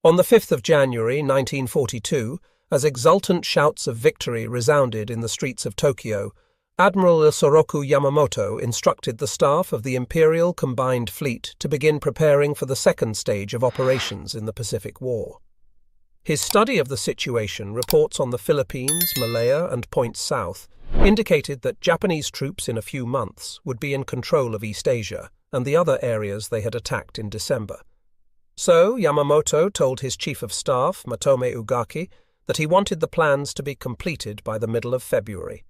On the 5th of January 1942, as exultant shouts of victory resounded in the streets of Tokyo, Admiral Isoroku Yamamoto instructed the staff of the Imperial Combined Fleet to begin preparing for the second stage of operations in the Pacific War. His study of the situation, reports on the Philippines, Malaya, and points south, indicated that Japanese troops in a few months would be in control of East Asia and the other areas they had attacked in December. So Yamamoto told his Chief of Staff, Matome Ugaki, that he wanted the plans to be completed by the middle of February.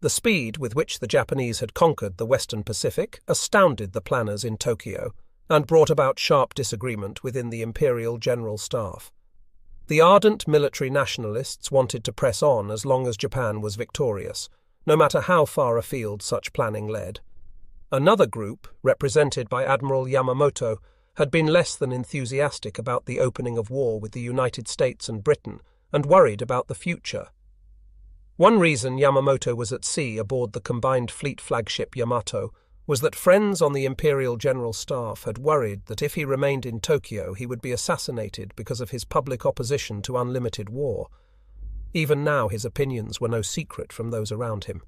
The speed with which the Japanese had conquered the Western Pacific astounded the planners in Tokyo and brought about sharp disagreement within the Imperial General Staff. The ardent military nationalists wanted to press on as long as Japan was victorious, no matter how far afield such planning led. Another group, represented by Admiral Yamamoto, had been less than enthusiastic about the opening of war with the United States and Britain and worried about the future. One reason Yamamoto was at sea aboard the Combined Fleet flagship Yamato was that friends on the Imperial General Staff had worried that if he remained in Tokyo he would be assassinated because of his public opposition to unlimited war. Even now his opinions were no secret from those around him.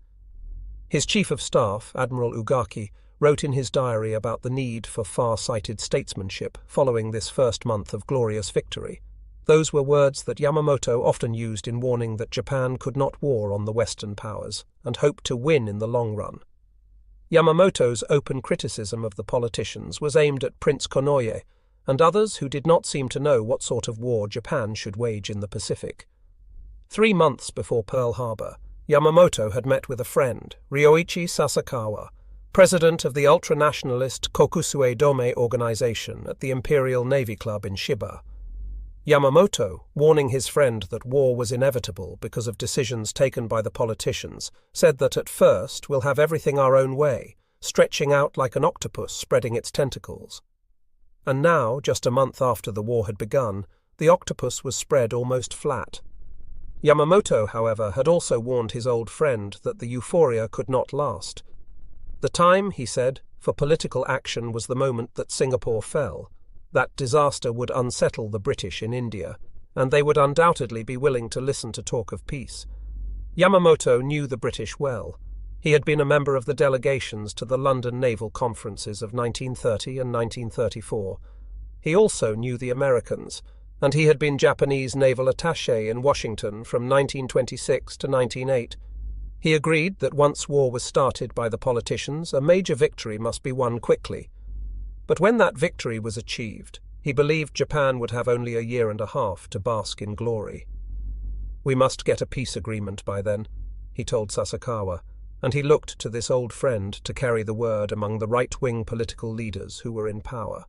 His Chief of Staff, Admiral Ugaki, wrote in his diary about the need for far-sighted statesmanship following this first month of glorious victory. Those were words that Yamamoto often used in warning that Japan could not war on the Western powers and hoped to win in the long run. Yamamoto's open criticism of the politicians was aimed at Prince Konoye and others who did not seem to know what sort of war Japan should wage in the Pacific. 3 months before Pearl Harbor, Yamamoto had met with a friend, Ryoichi Sasakawa, president of the ultra-nationalist Kokusue Dome organization at the Imperial Navy Club in Shiba. Yamamoto, warning his friend that war was inevitable because of decisions taken by the politicians, said that at first we'll have everything our own way, stretching out like an octopus spreading its tentacles. And now, just a month after the war had begun, the octopus was spread almost flat. Yamamoto, however, had also warned his old friend that the euphoria could not last. The time, he said, for political action was the moment that Singapore fell. That disaster would unsettle the British in India, and they would undoubtedly be willing to listen to talk of peace. Yamamoto knew the British well. He had been a member of the delegations to the London naval conferences of 1930 and 1934. He also knew the Americans, and he had been Japanese naval attaché in Washington from 1926 to 1908. He agreed that once war was started by the politicians, a major victory must be won quickly. But when that victory was achieved, he believed Japan would have only a year and a half to bask in glory. "We must get a peace agreement by then," he told Sasakawa, and he looked to this old friend to carry the word among the right-wing political leaders who were in power.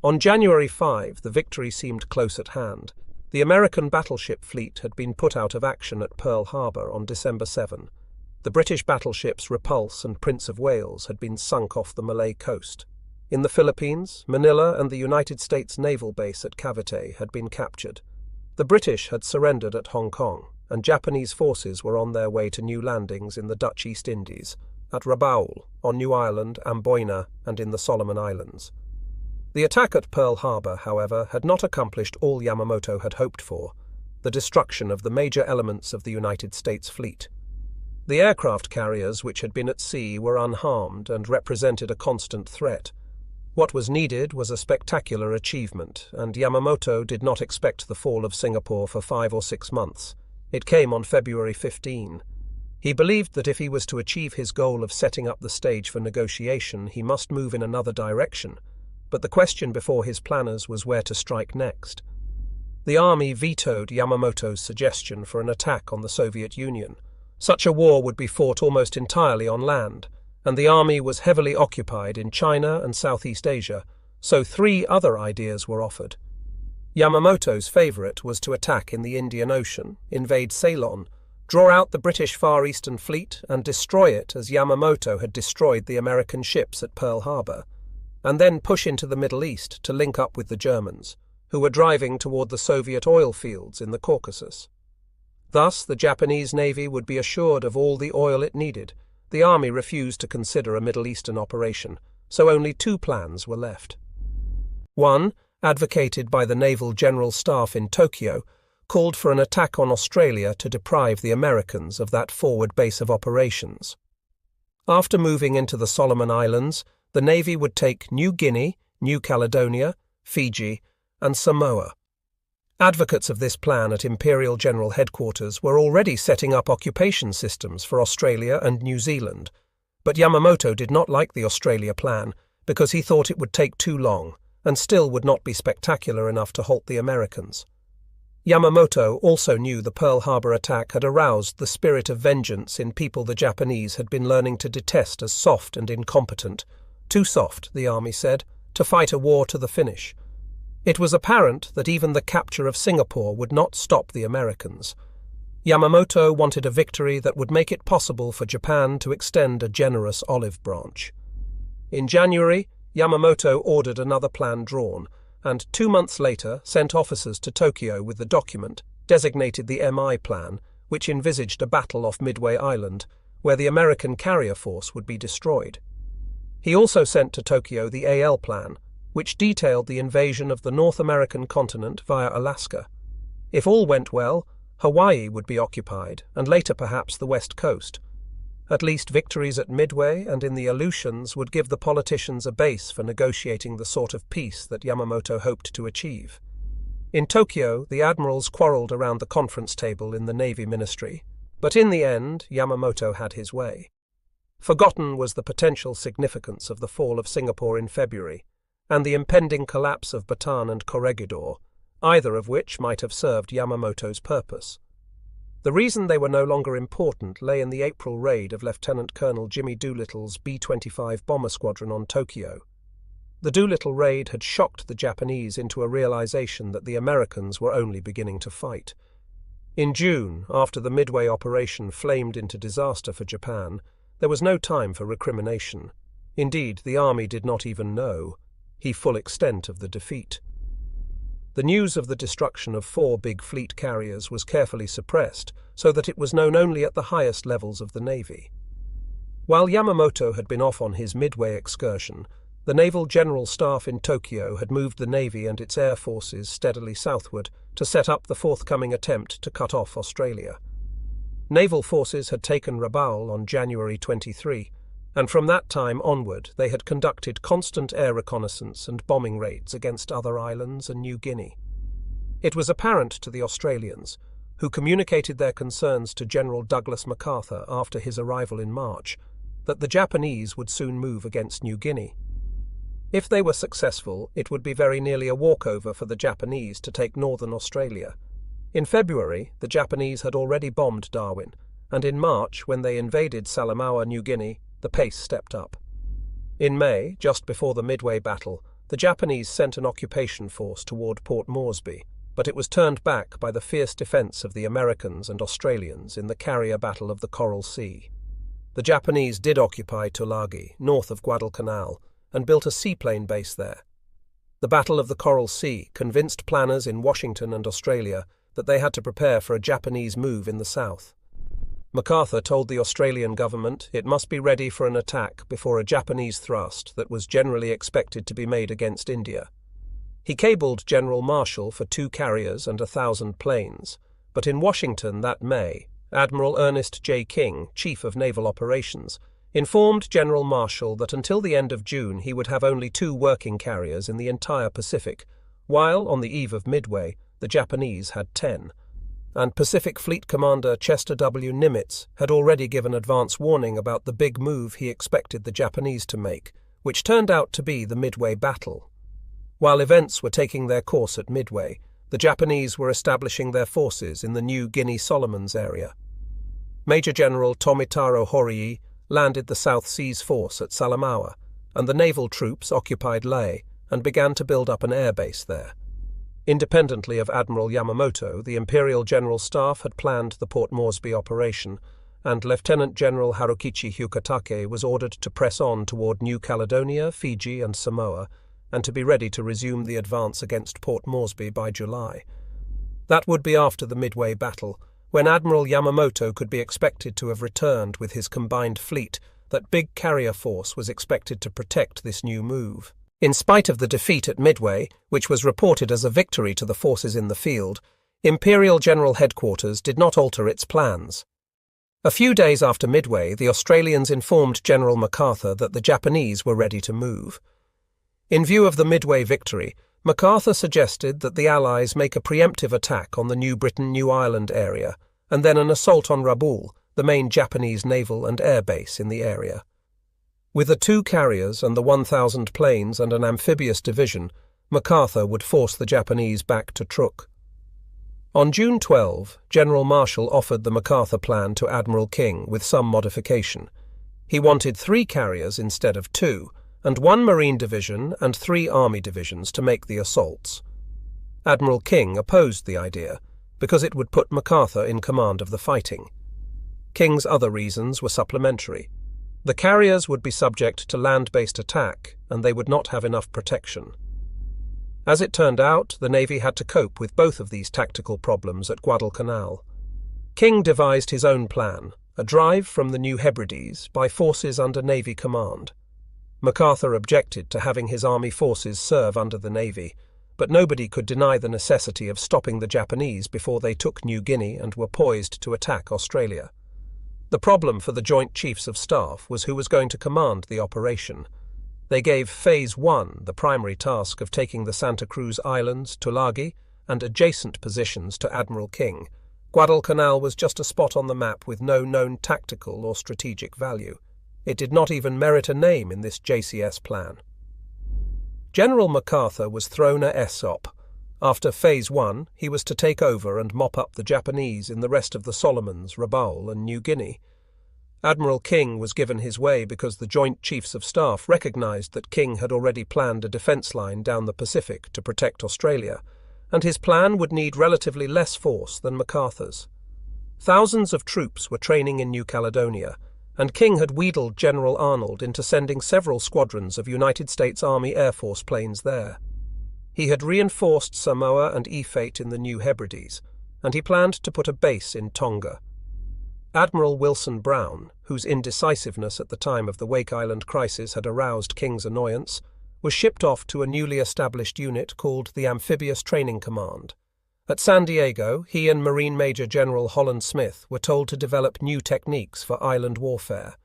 On January 5, the victory seemed close at hand. The American battleship fleet had been put out of action at Pearl Harbor on December 7. The British battleships Repulse and Prince of Wales had been sunk off the Malay coast. In the Philippines, Manila and the United States naval base at Cavite had been captured. The British had surrendered at Hong Kong, and Japanese forces were on their way to new landings in the Dutch East Indies, at Rabaul, on New Ireland, Amboina, and in the Solomon Islands. The attack at Pearl Harbor, however, had not accomplished all Yamamoto had hoped for, the destruction of the major elements of the United States fleet. The aircraft carriers which had been at sea were unharmed and represented a constant threat. What was needed was a spectacular achievement, and Yamamoto did not expect the fall of Singapore for 5 or 6 months. It came on February 15. He believed that if he was to achieve his goal of setting up the stage for negotiation, he must move in another direction. But the question before his planners was where to strike next. The army vetoed Yamamoto's suggestion for an attack on the Soviet Union. Such a war would be fought almost entirely on land, and the army was heavily occupied in China and Southeast Asia, so 3 other ideas were offered. Yamamoto's favourite was to attack in the Indian Ocean, invade Ceylon, draw out the British Far Eastern Fleet and destroy it as Yamamoto had destroyed the American ships at Pearl Harbor, and then push into the Middle East to link up with the Germans, who were driving toward the Soviet oil fields in the Caucasus. Thus, the Japanese Navy would be assured of all the oil it needed. The army refused to consider a Middle Eastern operation, so only 2 plans were left. 1. advocated by the Naval General Staff in Tokyo, called for an attack on Australia to deprive the Americans of that forward base of operations. After moving into the Solomon Islands, the Navy would take New Guinea, New Caledonia, Fiji, and Samoa. Advocates of this plan at Imperial General Headquarters were already setting up occupation systems for Australia and New Zealand, but Yamamoto did not like the Australia plan because he thought it would take too long and still would not be spectacular enough to halt the Americans. Yamamoto also knew the Pearl Harbor attack had aroused the spirit of vengeance in people the Japanese had been learning to detest as soft and incompetent. Too soft, the army said, to fight a war to the finish. It was apparent that even the capture of Singapore would not stop the Americans. Yamamoto wanted a victory that would make it possible for Japan to extend a generous olive branch. In January, Yamamoto ordered another plan drawn, and 2 months later sent officers to Tokyo with the document, designated the MI Plan, which envisaged a battle off Midway Island, where the American carrier force would be destroyed. He also sent to Tokyo the AL Plan, which detailed the invasion of the North American continent via Alaska. If all went well, Hawaii would be occupied, and later perhaps the West Coast. At least victories at Midway and in the Aleutians would give the politicians a base for negotiating the sort of peace that Yamamoto hoped to achieve. In Tokyo, the admirals quarreled around the conference table in the Navy Ministry, but in the end, Yamamoto had his way. Forgotten was the potential significance of the fall of Singapore in February, and the impending collapse of Bataan and Corregidor, either of which might have served Yamamoto's purpose. The reason they were no longer important lay in the April raid of Lieutenant Colonel Jimmy Doolittle's B-25 bomber squadron on Tokyo. The Doolittle raid had shocked the Japanese into a realization that the Americans were only beginning to fight. In June, after the Midway operation flamed into disaster for Japan, there was no time for recrimination. Indeed, the army did not even know the full extent of the defeat. The news of the destruction of 4 big fleet carriers was carefully suppressed, so that it was known only at the highest levels of the Navy. While Yamamoto had been off on his Midway excursion, the Naval General Staff in Tokyo had moved the Navy and its air forces steadily southward to set up the forthcoming attempt to cut off Australia. Naval forces had taken Rabaul on January 23, and from that time onward they had conducted constant air reconnaissance and bombing raids against other islands and New Guinea. It was apparent to the Australians, who communicated their concerns to General Douglas MacArthur after his arrival in March, that the Japanese would soon move against New Guinea. If they were successful, it would be very nearly a walkover for the Japanese to take northern Australia. In February, the Japanese had already bombed Darwin, and in March, when they invaded Salamaua, New Guinea, the pace stepped up. In May, just before the Midway battle, the Japanese sent an occupation force toward Port Moresby, but it was turned back by the fierce defense of the Americans and Australians in the carrier battle of the Coral Sea. The Japanese did occupy Tulagi, north of Guadalcanal, and built a seaplane base there. The Battle of the Coral Sea convinced planners in Washington and Australia that they had to prepare for a Japanese move in the south. MacArthur told the Australian government it must be ready for an attack before a Japanese thrust that was generally expected to be made against India. He cabled General Marshall for 2 carriers and 1,000 planes, but in Washington that May, Admiral Ernest J. King, Chief of Naval Operations, informed General Marshall that until the end of June he would have only 2 working carriers in the entire Pacific, while, on the eve of Midway, the Japanese had 10. And Pacific Fleet Commander Chester W. Nimitz had already given advance warning about the big move he expected the Japanese to make, which turned out to be the Midway battle. While events were taking their course at Midway, the Japanese were establishing their forces in the New Guinea Solomons area. Major General Tomitaro Horii landed the South Seas Force at Salamaua, and the naval troops occupied Lae and began to build up an air base there. Independently of Admiral Yamamoto, the Imperial General Staff had planned the Port Moresby operation, and Lieutenant General Harukichi Hyukatake was ordered to press on toward New Caledonia, Fiji, and Samoa, and to be ready to resume the advance against Port Moresby by July. That would be after the Midway battle, when Admiral Yamamoto could be expected to have returned with his combined fleet. That big carrier force was expected to protect this new move. In spite of the defeat at Midway, which was reported as a victory to the forces in the field, Imperial General Headquarters did not alter its plans. A few days after Midway, the Australians informed General MacArthur that the Japanese were ready to move. In view of the Midway victory, MacArthur suggested that the Allies make a preemptive attack on the New Britain-New Ireland area, and then an assault on Rabaul, the main Japanese naval and air base in the area. With the 2 carriers and the 1,000 planes and an amphibious division, MacArthur would force the Japanese back to Truk. On June 12, General Marshall offered the MacArthur plan to Admiral King with some modification. He wanted 3 carriers instead of 2, and 1 Marine division and 3 Army divisions to make the assaults. Admiral King opposed the idea, because it would put MacArthur in command of the fighting. King's other reasons were supplementary. The carriers would be subject to land-based attack, and they would not have enough protection. As it turned out, the Navy had to cope with both of these tactical problems at Guadalcanal. King devised his own plan, a drive from the New Hebrides by forces under Navy command. MacArthur objected to having his army forces serve under the Navy, but nobody could deny the necessity of stopping the Japanese before they took New Guinea and were poised to attack Australia. The problem for the Joint Chiefs of Staff was who was going to command the operation. They gave Phase 1 the primary task of taking the Santa Cruz Islands, Tulagi, and adjacent positions to Admiral King. Guadalcanal was just a spot on the map with no known tactical or strategic value. It did not even merit a name in this JCS plan. General MacArthur was thrown a SOP. After Phase 1, he was to take over and mop up the Japanese in the rest of the Solomons, Rabaul, and New Guinea. Admiral King was given his way because the Joint Chiefs of Staff recognized that King had already planned a defense line down the Pacific to protect Australia, and his plan would need relatively less force than MacArthur's. Thousands of troops were training in New Caledonia, and King had wheedled General Arnold into sending several squadrons of United States Army Air Force planes there. He had reinforced Samoa and Efate in the New Hebrides, and he planned to put a base in Tonga. Admiral Wilson Brown, whose indecisiveness at the time of the Wake Island crisis had aroused King's annoyance, was shipped off to a newly established unit called the Amphibious Training Command. At San Diego, he and Marine Major General Holland Smith were told to develop new techniques for island warfare.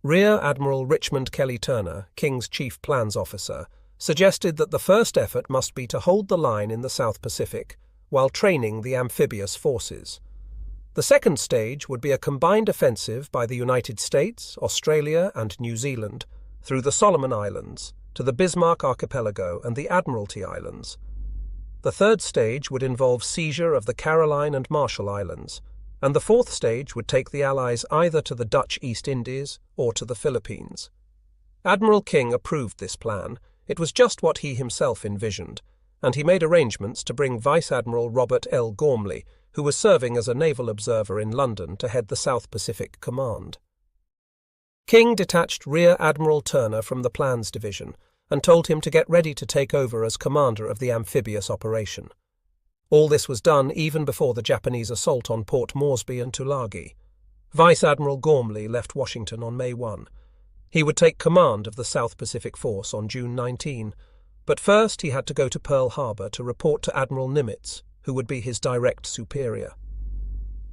Rear Admiral Richmond Kelly Turner, King's chief plans officer, suggested that the first effort must be to hold the line in the South Pacific, while training the amphibious forces. The second stage would be a combined offensive by the United States, Australia, and New Zealand, through the Solomon Islands, to the Bismarck Archipelago and the Admiralty Islands. The third stage would involve seizure of the Caroline and Marshall Islands, and the fourth stage would take the Allies either to the Dutch East Indies or to the Philippines. Admiral King approved this plan. It was just what he himself envisioned, and he made arrangements to bring Vice Admiral Robert L. Gormley, who was serving as a naval observer in London, to head the South Pacific Command. King detached Rear Admiral Turner from the Plans Division and told him to get ready to take over as commander of the amphibious operation. All this was done even before the Japanese assault on Port Moresby and Tulagi. Vice Admiral Gormley left Washington on May 1. He would take command of the South Pacific Force on June 19, but first he had to go to Pearl Harbor to report to Admiral Nimitz, who would be his direct superior.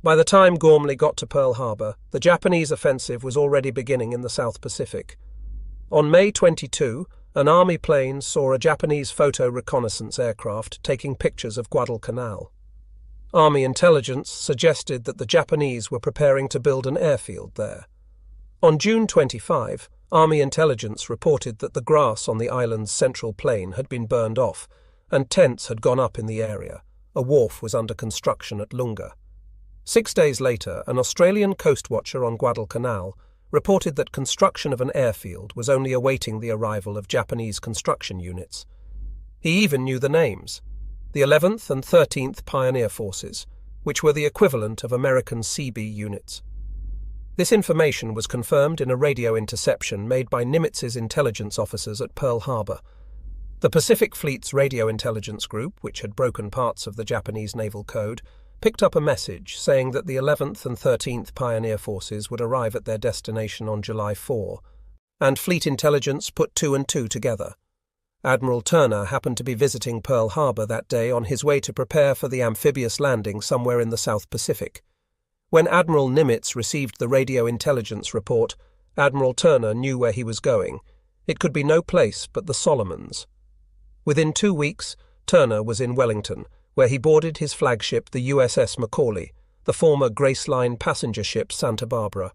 By the time Gormley got to Pearl Harbor, the Japanese offensive was already beginning in the South Pacific. On May 22, an Army plane saw a Japanese photo reconnaissance aircraft taking pictures of Guadalcanal. Army intelligence suggested that the Japanese were preparing to build an airfield there. On June 25, Army intelligence reported that the grass on the island's central plain had been burned off, and tents had gone up in the area. A wharf was under construction at Lunga. 6 days later, an Australian coast watcher on Guadalcanal reported that construction of an airfield was only awaiting the arrival of Japanese construction units. He even knew the names: the 11th and 13th Pioneer Forces, which were the equivalent of American CB units. This information was confirmed in a radio interception made by Nimitz's intelligence officers at Pearl Harbor. The Pacific Fleet's radio intelligence group, which had broken parts of the Japanese naval code, picked up a message saying that the 11th and 13th Pioneer Forces would arrive at their destination on July 4, and Fleet intelligence put 2 and 2 together. Admiral Turner happened to be visiting Pearl Harbor that day on his way to prepare for the amphibious landing somewhere in the South Pacific. When Admiral Nimitz received the radio intelligence report, Admiral Turner knew where he was going. It could be no place but the Solomons. Within 2 weeks, Turner was in Wellington, where he boarded his flagship, the USS Macaulay, the former Grace Line passenger ship Santa Barbara.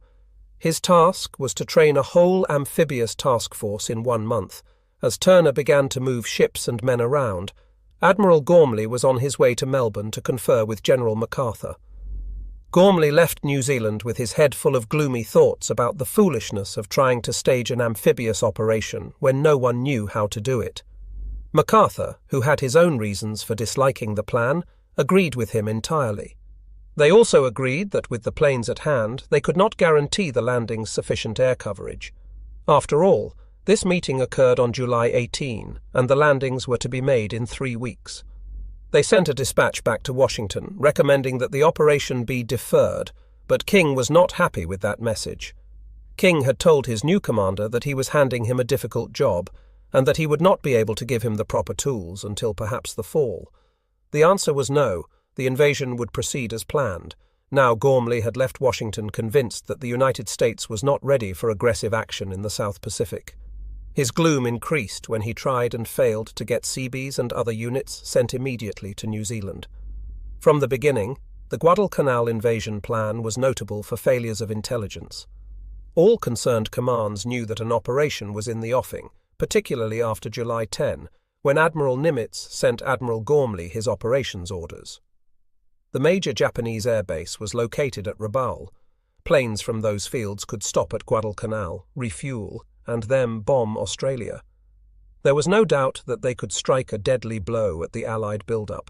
His task was to train a whole amphibious task force in 1 month. As Turner began to move ships and men around, Admiral Gormley was on his way to Melbourne to confer with General MacArthur. Gormley left New Zealand with his head full of gloomy thoughts about the foolishness of trying to stage an amphibious operation when no one knew how to do it. MacArthur, who had his own reasons for disliking the plan, agreed with him entirely. They also agreed that with the planes at hand, they could not guarantee the landings sufficient air coverage. After all, this meeting occurred on July 18, and the landings were to be made in 3 weeks. They sent a dispatch back to Washington, recommending that the operation be deferred, but King was not happy with that message. King had told his new commander that he was handing him a difficult job, and that he would not be able to give him the proper tools until perhaps the fall. The answer was no, the invasion would proceed as planned. Now Gormley had left Washington convinced that the United States was not ready for aggressive action in the South Pacific. His gloom increased when he tried and failed to get Seabees and other units sent immediately to New Zealand. From the beginning, the Guadalcanal invasion plan was notable for failures of intelligence. All concerned commands knew that an operation was in the offing, particularly after July 10, when Admiral Nimitz sent Admiral Gormley his operations orders. The major Japanese airbase was located at Rabaul. Planes from those fields could stop at Guadalcanal, refuel, and then bomb Australia. There was no doubt that they could strike a deadly blow at the Allied build-up.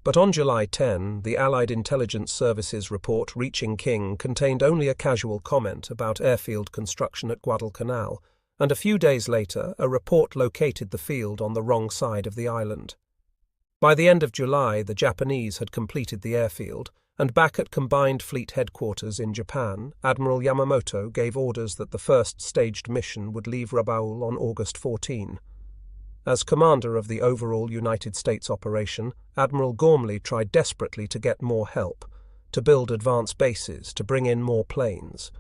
But on July 10, the Allied Intelligence Service's report reaching King contained only a casual comment about airfield construction at Guadalcanal, and a few days later a report located the field on the wrong side of the island. By the end of July, the Japanese had completed the airfield, and back at Combined Fleet Headquarters in Japan, Admiral Yamamoto gave orders that the first staged mission would leave Rabaul on August 14. As commander of the overall United States operation, Admiral Gormley tried desperately to get more help, to build advance bases, to bring in more planes.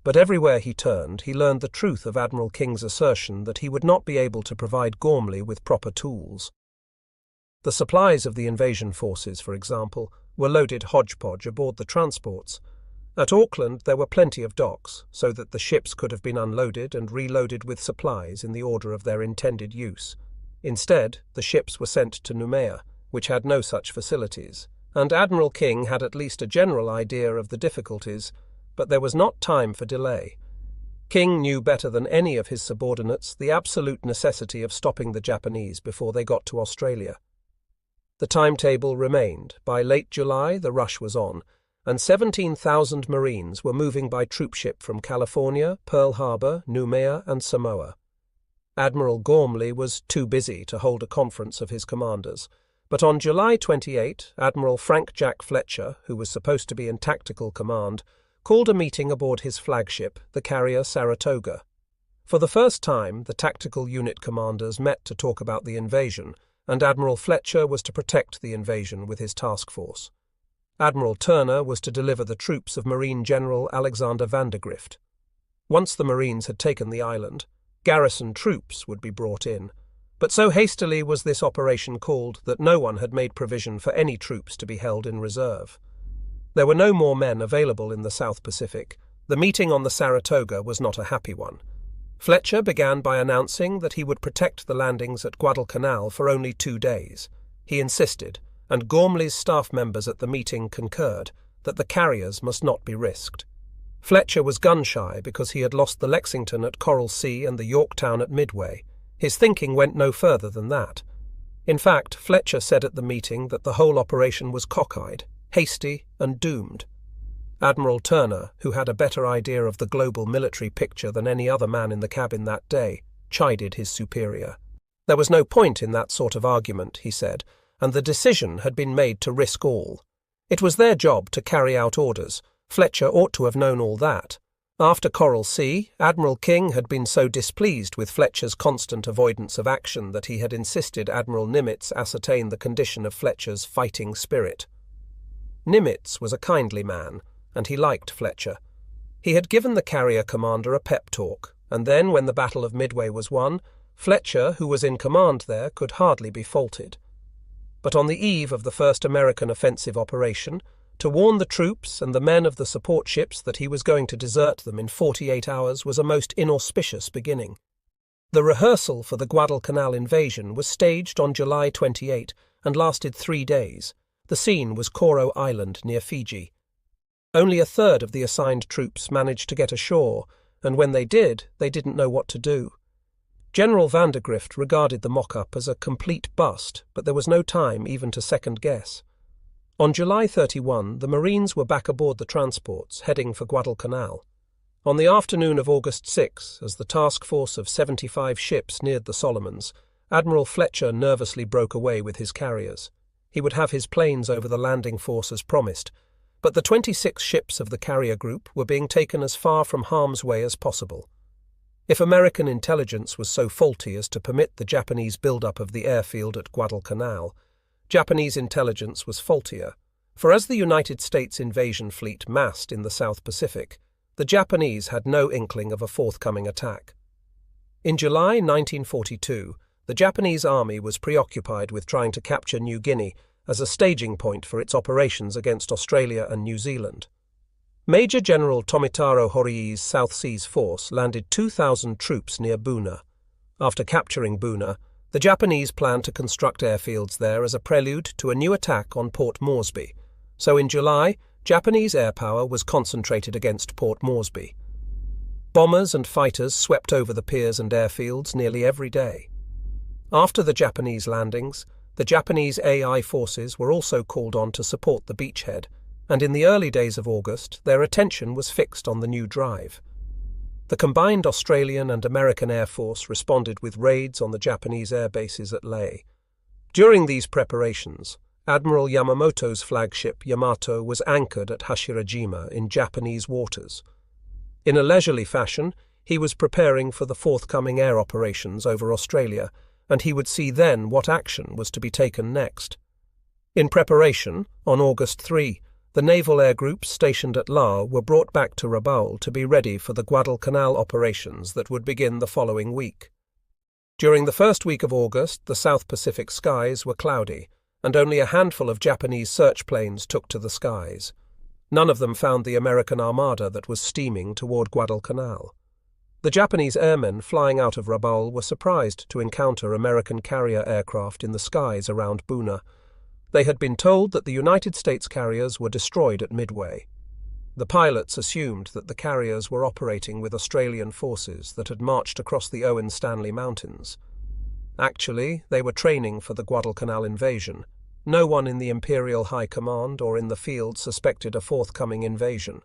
But everywhere he turned, he learned the truth of Admiral King's assertion that he would not be able to provide Gormley with proper tools. The supplies of the invasion forces, for example, were loaded hodgepodge aboard the transports. At Auckland there were plenty of docks, so that the ships could have been unloaded and reloaded with supplies in the order of their intended use. Instead, the ships were sent to Noumea, which had no such facilities, and Admiral King had at least a general idea of the difficulties, but there was not time for delay. King knew better than any of his subordinates the absolute necessity of stopping the Japanese before they got to Australia. The timetable remained. By late July, the rush was on, and 17,000 Marines were moving by troopship from California, Pearl Harbor, Noumea, and Samoa. Admiral Gormley was too busy to hold a conference of his commanders, but on July 28, Admiral Frank Jack Fletcher, who was supposed to be in tactical command, called a meeting aboard his flagship, the carrier Saratoga. For the first time, the tactical unit commanders met to talk about the invasion, and Admiral Fletcher was to protect the invasion with his task force. Admiral Turner was to deliver the troops of Marine General Alexander Vandergrift. Once the Marines had taken the island, garrison troops would be brought in, but so hastily was this operation called that no one had made provision for any troops to be held in reserve. There were no more men available in the South Pacific. The meeting on the Saratoga was not a happy one. Fletcher began by announcing that he would protect the landings at Guadalcanal for only 2 days. He insisted, and Gormley's staff members at the meeting concurred, that the carriers must not be risked. Fletcher was gun-shy because he had lost the Lexington at Coral Sea and the Yorktown at Midway. His thinking went no further than that. In fact, Fletcher said at the meeting that the whole operation was cockeyed, hasty, and doomed. Admiral Turner, who had a better idea of the global military picture than any other man in the cabin that day, chided his superior. There was no point in that sort of argument, he said, and the decision had been made to risk all. It was their job to carry out orders. Fletcher ought to have known all that. After Coral Sea, Admiral King had been so displeased with Fletcher's constant avoidance of action that he had insisted Admiral Nimitz ascertain the condition of Fletcher's fighting spirit. Nimitz was a kindly man, and he liked Fletcher. He had given the carrier commander a pep talk, and then, when the Battle of Midway was won, Fletcher, who was in command there, could hardly be faulted. But on the eve of the first American offensive operation, to warn the troops and the men of the support ships that he was going to desert them in 48 hours was a most inauspicious beginning. The rehearsal for the Guadalcanal invasion was staged on July 28 and lasted 3 days. The scene was Coral Island near Fiji. Only a third of the assigned troops managed to get ashore, and when they did, they didn't know what to do. General Vandergrift regarded the mock-up as a complete bust, but there was no time even to second-guess. On July 31, the Marines were back aboard the transports, heading for Guadalcanal. On the afternoon of August 6, as the task force of 75 ships neared the Solomons, Admiral Fletcher nervously broke away with his carriers. He would have his planes over the landing force as promised, but the 26 ships of the carrier group were being taken as far from harm's way as possible. If American intelligence was so faulty as to permit the Japanese build-up of the airfield at Guadalcanal, Japanese intelligence was faultier, for as the United States invasion fleet massed in the South Pacific, the Japanese had no inkling of a forthcoming attack. In July 1942, the Japanese army was preoccupied with trying to capture New Guinea as a staging point for its operations against Australia and New Zealand. Major General Tomitaro Horii's South Seas Force landed 2,000 troops near Buna. After capturing Buna, the Japanese planned to construct airfields there as a prelude to a new attack on Port Moresby. So in July, Japanese air power was concentrated against Port Moresby. Bombers and fighters swept over the piers and airfields nearly every day. After the Japanese landings, the Japanese AI forces were also called on to support the beachhead, and in the early days of August, their attention was fixed on the new drive. The combined Australian and American Air Force responded with raids on the Japanese air bases at Lae. During these preparations, Admiral Yamamoto's flagship Yamato was anchored at Hashirajima in Japanese waters. In a leisurely fashion, he was preparing for the forthcoming air operations over Australia, and he would see then what action was to be taken next. In preparation, on August 3, the naval air groups stationed at Lae were brought back to Rabaul to be ready for the Guadalcanal operations that would begin the following week. During the first week of August, the South Pacific skies were cloudy, and only a handful of Japanese search planes took to the skies. None of them found the American armada that was steaming toward Guadalcanal. The Japanese airmen flying out of Rabaul were surprised to encounter American carrier aircraft in the skies around Buna. They had been told that the United States carriers were destroyed at Midway. The pilots assumed that the carriers were operating with Australian forces that had marched across the Owen Stanley Mountains. Actually, they were training for the Guadalcanal invasion. No one in the Imperial High Command or in the field suspected a forthcoming invasion.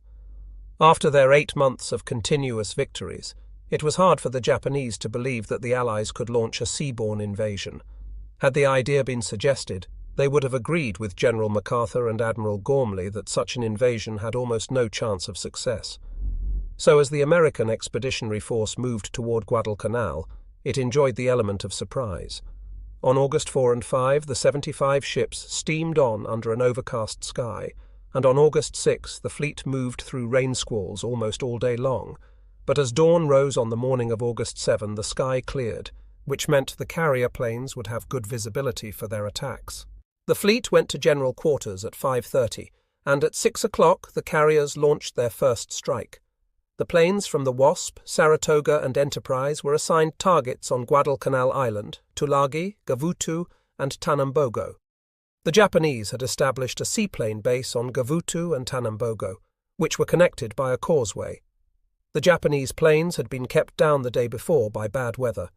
After their 8 months of continuous victories, it was hard for the Japanese to believe that the Allies could launch a seaborne invasion. Had the idea been suggested, they would have agreed with General MacArthur and Admiral Gormley that such an invasion had almost no chance of success. So as the American expeditionary force moved toward Guadalcanal, it enjoyed the element of surprise. On August 4 and 5, the 75 ships steamed on under an overcast sky, and on August 6 the fleet moved through rain squalls almost all day long. But as dawn rose on the morning of August 7, the sky cleared, which meant the carrier planes would have good visibility for their attacks. The fleet went to general quarters at 5:30, and at 6 o'clock the carriers launched their first strike. The planes from the Wasp, Saratoga and Enterprise were assigned targets on Guadalcanal Island, Tulagi, Gavutu and Tanambogo. The Japanese had established a seaplane base on Gavutu and Tanambogo, which were connected by a causeway. The Japanese planes had been kept down the day before by bad weather.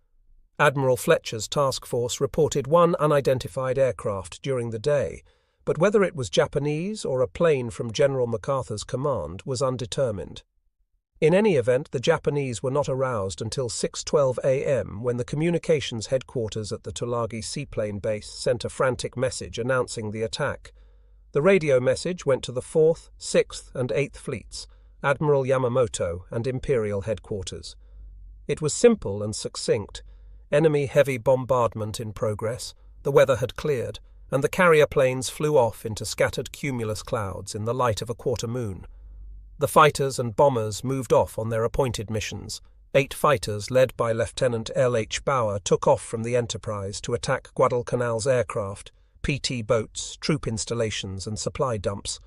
Admiral Fletcher's task force reported one unidentified aircraft during the day, but whether it was Japanese or a plane from General MacArthur's command was undetermined. In any event, the Japanese were not aroused until 6:12 a.m. when the communications headquarters at the Tulagi seaplane base sent a frantic message announcing the attack. The radio message went to the 4th, 6th and 8th Fleets, Admiral Yamamoto, and Imperial Headquarters. It was simple and succinct. Enemy heavy bombardment in progress, the weather had cleared, and the carrier planes flew off into scattered cumulus clouds in the light of a quarter moon. The fighters and bombers moved off on their appointed missions. 8 fighters, led by Lieutenant L.H. Bauer, took off from the Enterprise to attack Guadalcanal's aircraft, PT boats, troop installations, and supply dumps.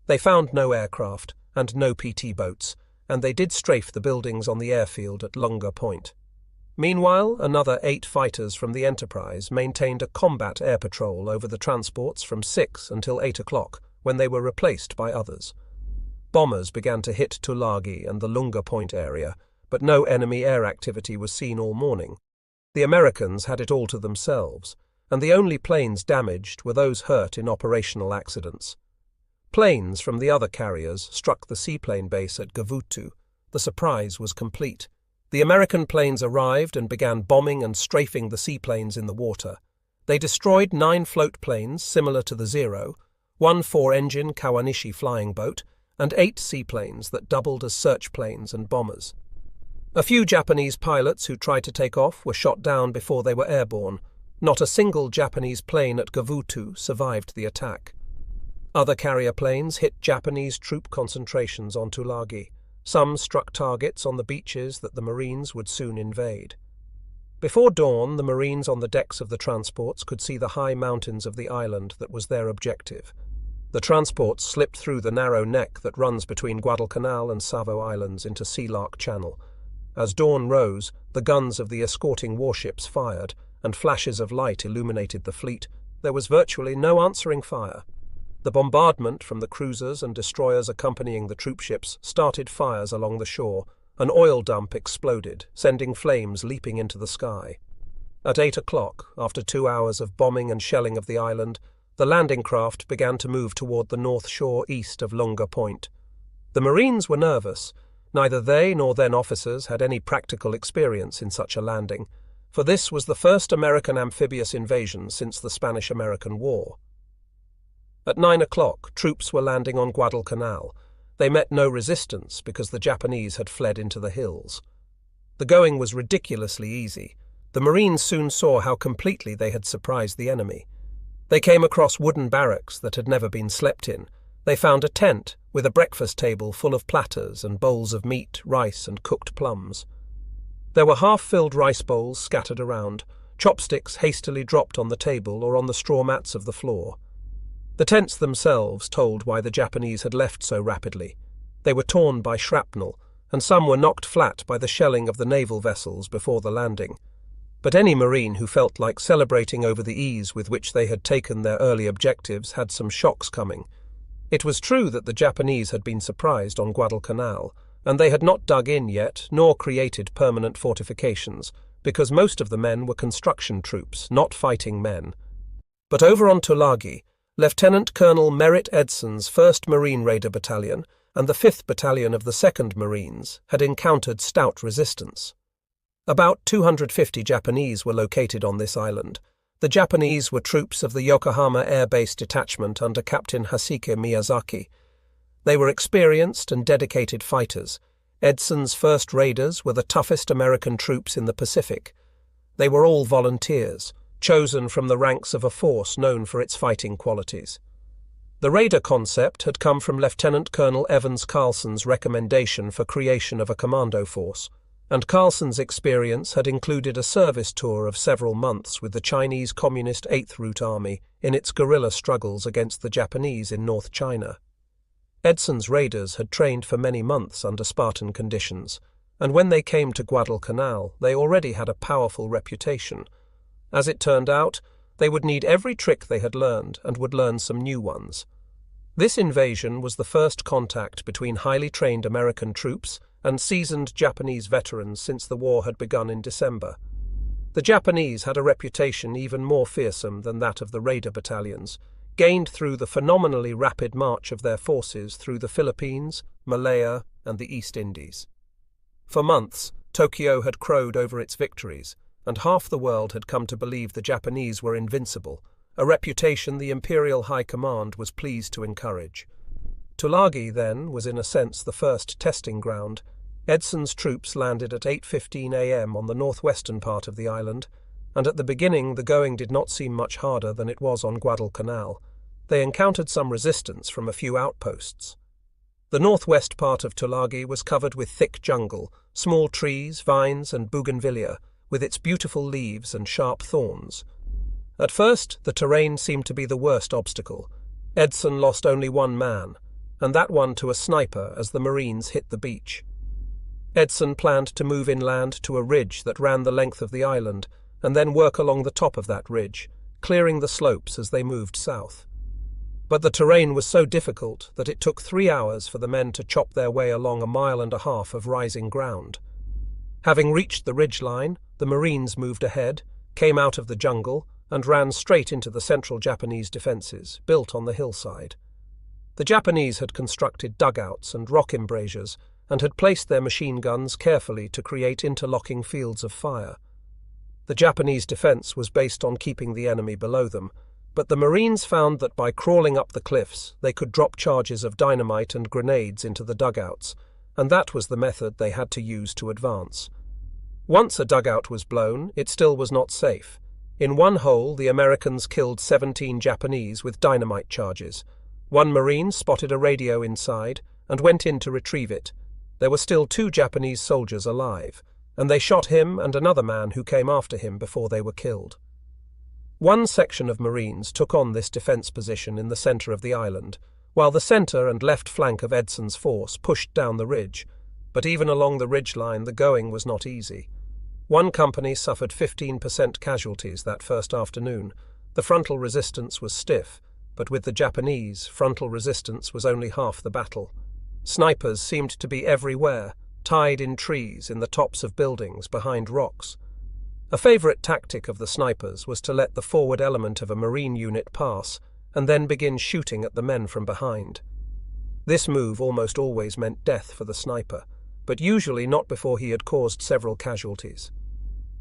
They found no aircraft and no PT boats, and they did strafe the buildings on the airfield at Lunga Point. Meanwhile, another 8 fighters from the Enterprise maintained a combat air patrol over the transports from 6 until 8 o'clock, when they were replaced by others. Bombers began to hit Tulagi and the Lunga Point area, but no enemy air activity was seen all morning. The Americans had it all to themselves, and the only planes damaged were those hurt in operational accidents. Planes from the other carriers struck the seaplane base at Gavutu. The surprise was complete. The American planes arrived and began bombing and strafing the seaplanes in the water. They destroyed 9 float planes similar to the Zero, 1 4-engine Kawanishi flying boat, and 8 seaplanes that doubled as search planes and bombers. A few Japanese pilots who tried to take off were shot down before they were airborne. Not a single Japanese plane at Gavutu survived the attack. Other carrier planes hit Japanese troop concentrations on Tulagi. Some struck targets on the beaches that the Marines would soon invade. Before dawn, the Marines on the decks of the transports could see the high mountains of the island that was their objective. The transports slipped through the narrow neck that runs between Guadalcanal and Savo Islands into Sealark Channel. As dawn rose, the guns of the escorting warships fired, and flashes of light illuminated the fleet. There was virtually no answering fire. The bombardment from the cruisers and destroyers accompanying the troopships started fires along the shore. An oil dump exploded, sending flames leaping into the sky. At 8 o'clock, after 2 hours of bombing and shelling of the island, the landing craft began to move toward the north shore east of Lunga Point. The Marines were nervous. Neither they nor their officers had any practical experience in such a landing, for this was the first American amphibious invasion since the Spanish-American War. At 9 o'clock, troops were landing on Guadalcanal. They met no resistance because the Japanese had fled into the hills. The going was ridiculously easy. The Marines soon saw how completely they had surprised the enemy. They came across wooden barracks that had never been slept in. They found a tent with a breakfast table full of platters and bowls of meat, rice, and cooked plums. There were half-filled rice bowls scattered around, chopsticks hastily dropped on the table or on the straw mats of the floor. The tents themselves told why the Japanese had left so rapidly. They were torn by shrapnel, and some were knocked flat by the shelling of the naval vessels before the landing. But any Marine who felt like celebrating over the ease with which they had taken their early objectives had some shocks coming. It was true that the Japanese had been surprised on Guadalcanal, and they had not dug in yet, nor created permanent fortifications, because most of the men were construction troops, not fighting men. But over on Tulagi, Lieutenant Colonel Merritt Edson's 1st Marine Raider Battalion and the 5th Battalion of the 2nd Marines had encountered stout resistance. About 250 Japanese were located on this island. The Japanese were troops of the Yokohama Air Base Detachment under Captain Hasike Miyazaki. They were experienced and dedicated fighters. Edson's 1st Raiders were the toughest American troops in the Pacific. They were all volunteers, chosen from the ranks of a force known for its fighting qualities. The Raider concept had come from Lieutenant Colonel Evans Carlson's recommendation for creation of a commando force, and Carlson's experience had included a service tour of several months with the Chinese Communist 8th Route Army in its guerrilla struggles against the Japanese in North China. Edson's raiders had trained for many months under Spartan conditions, and when they came to Guadalcanal, they already had a powerful reputation. As it turned out, they would need every trick they had learned and would learn some new ones. This invasion was the first contact between highly trained American troops and seasoned Japanese veterans since the war had begun in December. The Japanese had a reputation even more fearsome than that of the Raider battalions, gained through the phenomenally rapid march of their forces through the Philippines, Malaya, and the East Indies. For months, Tokyo had crowed over its victories, and half the world had come to believe the Japanese were invincible, a reputation the Imperial High Command was pleased to encourage. Tulagi, then, was in a sense the first testing ground. Edson's troops landed at 8:15 a.m. on the northwestern part of the island, and at the beginning the going did not seem much harder than it was on Guadalcanal. They encountered some resistance from a few outposts. The northwest part of Tulagi was covered with thick jungle, small trees, vines, and bougainvillea, with its beautiful leaves and sharp thorns. At first, the terrain seemed to be the worst obstacle. Edson lost only one man, and that one to a sniper as the Marines hit the beach. Edson planned to move inland to a ridge that ran the length of the island, and then work along the top of that ridge, clearing the slopes as they moved south. But the terrain was so difficult that it took 3 hours for the men to chop their way along 1.5 miles of rising ground. Having reached the ridge line, the Marines moved ahead, came out of the jungle, and ran straight into the central Japanese defences, built on the hillside. The Japanese had constructed dugouts and rock embrasures, and had placed their machine guns carefully to create interlocking fields of fire. The Japanese defence was based on keeping the enemy below them, but the Marines found that by crawling up the cliffs they could drop charges of dynamite and grenades into the dugouts, and that was the method they had to use to advance. Once a dugout was blown, it still was not safe. In one hole, the Americans killed 17 Japanese with dynamite charges. One Marine spotted a radio inside and went in to retrieve it. There were still 2 Japanese soldiers alive, and they shot him and another man who came after him before they were killed. One section of Marines took on this defence position in the centre of the island, while the centre and left flank of Edson's force pushed down the ridge. But even along the ridge line the going was not easy. One company suffered 15% casualties that first afternoon. The frontal resistance was stiff, but with the Japanese, frontal resistance was only half the battle. Snipers seemed to be everywhere, tied in trees, in the tops of buildings, behind rocks. A favourite tactic of the snipers was to let the forward element of a Marine unit pass, and then begin shooting at the men from behind. This move almost always meant death for the sniper, but usually not before he had caused several casualties.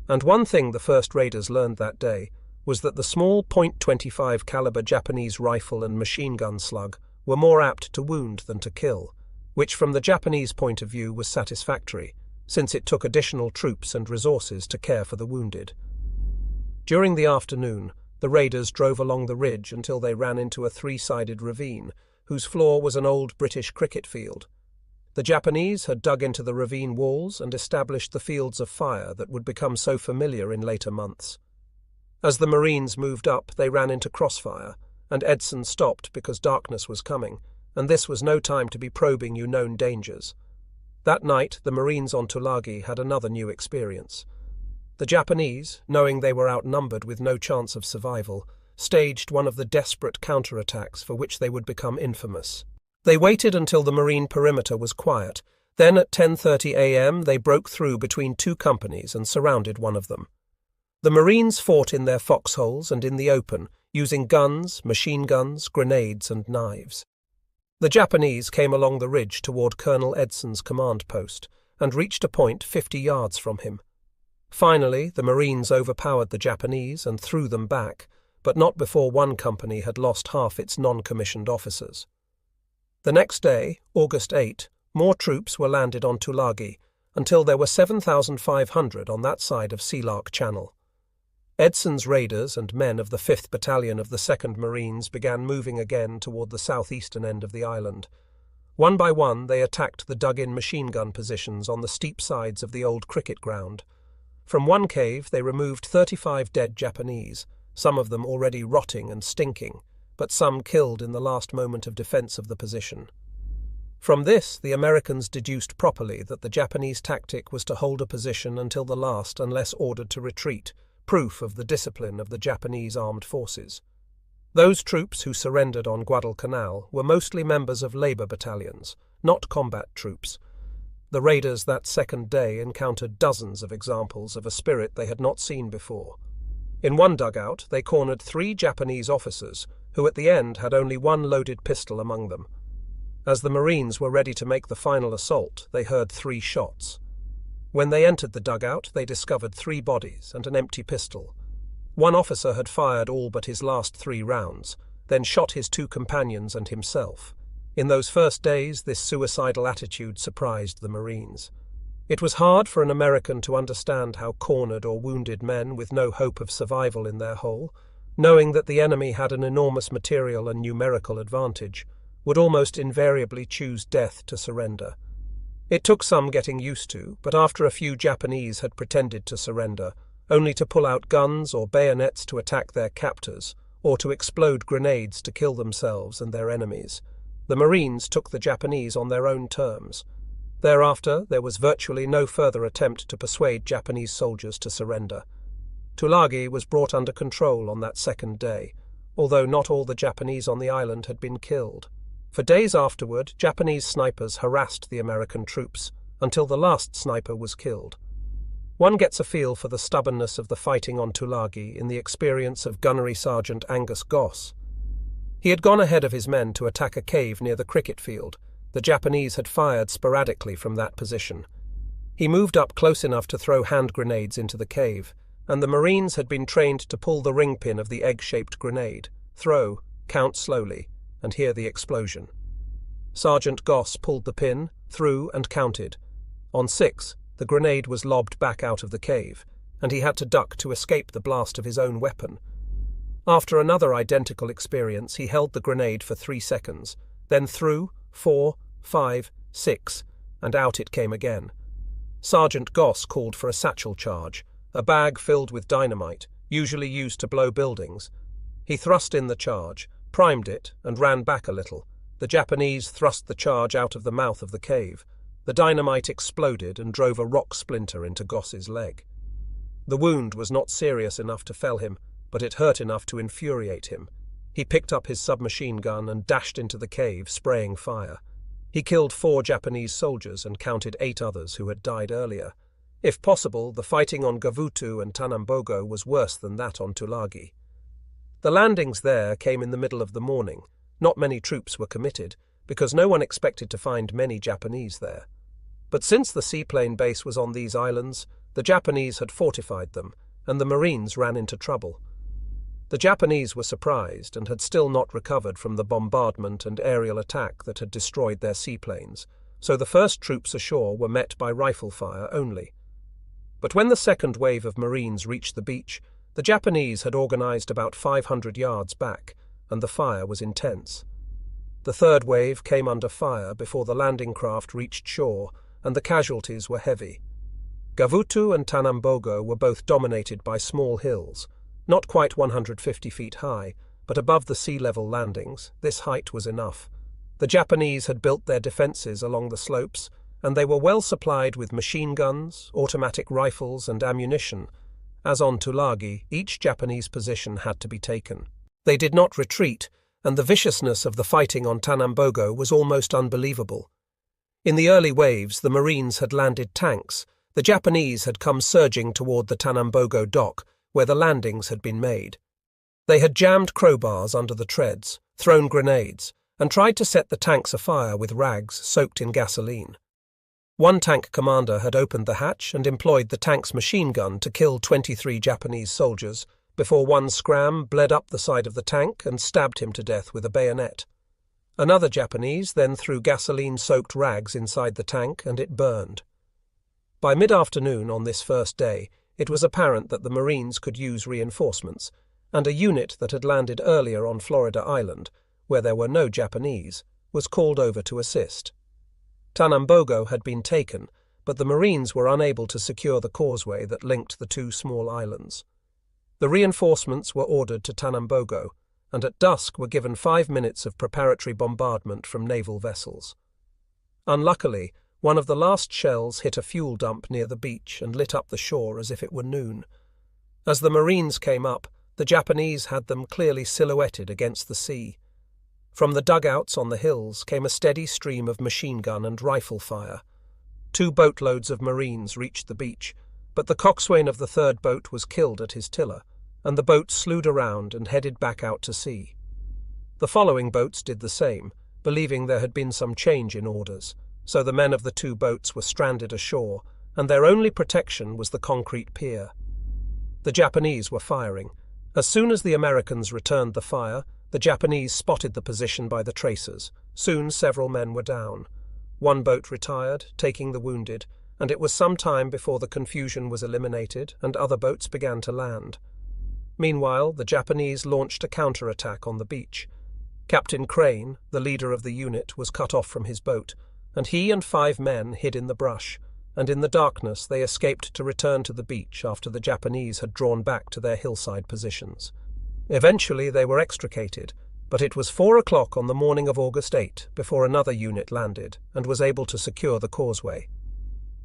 And one thing the first raiders learned that day was that the small .25 caliber Japanese rifle and machine gun slug were more apt to wound than to kill, which from the Japanese point of view was satisfactory, since it took additional troops and resources to care for the wounded. During the afternoon, the raiders drove along the ridge until they ran into a 3-sided ravine, whose floor was an old British cricket field. The Japanese had dug into the ravine walls and established the fields of fire that would become so familiar in later months. As the Marines moved up, they ran into crossfire, and Edson stopped because darkness was coming, and this was no time to be probing known dangers. That night, the Marines on Tulagi had another new experience. The Japanese, knowing they were outnumbered with no chance of survival, staged one of the desperate counterattacks for which they would become infamous. They waited until the Marine perimeter was quiet. Then at 10:30 a.m. they broke through between 2 companies and surrounded one of them. The Marines fought in their foxholes and in the open, using guns, machine guns, grenades, and knives. The Japanese came along the ridge toward Colonel Edson's command post and reached a point 50 yards from him. Finally, the Marines overpowered the Japanese and threw them back, but not before one company had lost half its non-commissioned officers. The next day, August 8, more troops were landed on Tulagi, until there were 7,500 on that side of Sealark Channel. Edson's raiders and men of the 5th Battalion of the 2nd Marines began moving again toward the southeastern end of the island. One by one they attacked the dug-in machine gun positions on the steep sides of the old cricket ground. From one cave they removed 35 dead Japanese, some of them already rotting and stinking, but some killed in the last moment of defense of the position. From this, the Americans deduced properly that the Japanese tactic was to hold a position until the last unless ordered to retreat, proof of the discipline of the Japanese armed forces. Those troops who surrendered on Guadalcanal were mostly members of labor battalions, not combat troops. The raiders that second day encountered dozens of examples of a spirit they had not seen before. In one dugout, they cornered 3 Japanese officers, who at the end had only one loaded pistol among them. As the Marines were ready to make the final assault, they heard 3 shots. When they entered the dugout, they discovered 3 bodies and an empty pistol. One officer had fired all but his last 3 rounds, then shot his 2 companions and himself. In those first days, this suicidal attitude surprised the Marines. It was hard for an American to understand how cornered or wounded men with no hope of survival in their hole, knowing that the enemy had an enormous material and numerical advantage, would almost invariably choose death to surrender. It took some getting used to, but after a few Japanese had pretended to surrender, only to pull out guns or bayonets to attack their captors, or to explode grenades to kill themselves and their enemies, the Marines took the Japanese on their own terms. Thereafter, there was virtually no further attempt to persuade Japanese soldiers to surrender. Tulagi was brought under control on that second day, although not all the Japanese on the island had been killed. For days afterward, Japanese snipers harassed the American troops, until the last sniper was killed. One gets a feel for the stubbornness of the fighting on Tulagi in the experience of Gunnery Sergeant Angus Goss. He had gone ahead of his men to attack a cave near the cricket field. The Japanese had fired sporadically from that position. He moved up close enough to throw hand grenades into the cave, and the Marines had been trained to pull the ring pin of the egg-shaped grenade, throw, count slowly, and hear the explosion. Sergeant Goss pulled the pin, threw, and counted. On 6, the grenade was lobbed back out of the cave, and he had to duck to escape the blast of his own weapon. After another identical experience, he held the grenade for 3 seconds, then threw 4, 5, 6, and out it came again. Sergeant Goss called for a satchel charge, a bag filled with dynamite, usually used to blow buildings. He thrust in the charge, primed it, and ran back a little. The Japanese thrust the charge out of the mouth of the cave. The dynamite exploded and drove a rock splinter into Goss's leg. The wound was not serious enough to fell him, but it hurt enough to infuriate him. He picked up his submachine gun and dashed into the cave, spraying fire. He killed 4 Japanese soldiers and counted 8 others who had died earlier. If possible, the fighting on Gavutu and Tanambogo was worse than that on Tulagi. The landings there came in the middle of the morning. Not many troops were committed, because no one expected to find many Japanese there. But since the seaplane base was on these islands, the Japanese had fortified them, and the Marines ran into trouble. The Japanese were surprised and had still not recovered from the bombardment and aerial attack that had destroyed their seaplanes, so the first troops ashore were met by rifle fire only. But when the second wave of Marines reached the beach, the Japanese had organized about 500 yards back, and the fire was intense. The third wave came under fire before the landing craft reached shore, and the casualties were heavy. Gavutu and Tanambogo were both dominated by small hills, not quite 150 feet high, but above the sea-level landings. This height was enough. The Japanese had built their defences along the slopes, and they were well supplied with machine guns, automatic rifles, and ammunition. As on Tulagi, each Japanese position had to be taken. They did not retreat, and the viciousness of the fighting on Tanambogo was almost unbelievable. In the early waves, the Marines had landed tanks. The Japanese had come surging toward the Tanambogo dock, where the landings had been made. They had jammed crowbars under the treads, thrown grenades, and tried to set the tanks afire with rags soaked in gasoline. One tank commander had opened the hatch and employed the tank's machine gun to kill 23 Japanese soldiers, before one scram bled up the side of the tank and stabbed him to death with a bayonet. Another Japanese then threw gasoline-soaked rags inside the tank, and it burned. By mid-afternoon on this first day, it was apparent that the Marines could use reinforcements, and a unit that had landed earlier on Florida Island, where there were no Japanese, was called over to assist. Tanambogo had been taken, but the Marines were unable to secure the causeway that linked the 2 small islands. The reinforcements were ordered to Tanambogo, and at dusk were given 5 minutes of preparatory bombardment from naval vessels. Unluckily, one of the last shells hit a fuel dump near the beach and lit up the shore as if it were noon. As the Marines came up, the Japanese had them clearly silhouetted against the sea. From the dugouts on the hills came a steady stream of machine gun and rifle fire. 2 boatloads of Marines reached the beach, but the coxswain of the third boat was killed at his tiller, and the boat slewed around and headed back out to sea. The following boats did the same, believing there had been some change in orders, so the men of the 2 boats were stranded ashore, and their only protection was the concrete pier. The Japanese were firing. As soon as the Americans returned the fire, the Japanese spotted the position by the tracers, Soon several men were down. One boat retired, taking the wounded, and it was some time before the confusion was eliminated and other boats began to land. Meanwhile, the Japanese launched a counterattack on the beach. Captain Crane, the leader of the unit, was cut off from his boat, and he and 5 men hid in the brush, and in the darkness they escaped to return to the beach after the Japanese had drawn back to their hillside positions. Eventually they were extricated, but it was 4 o'clock on the morning of August 8 before another unit landed and was able to secure the causeway.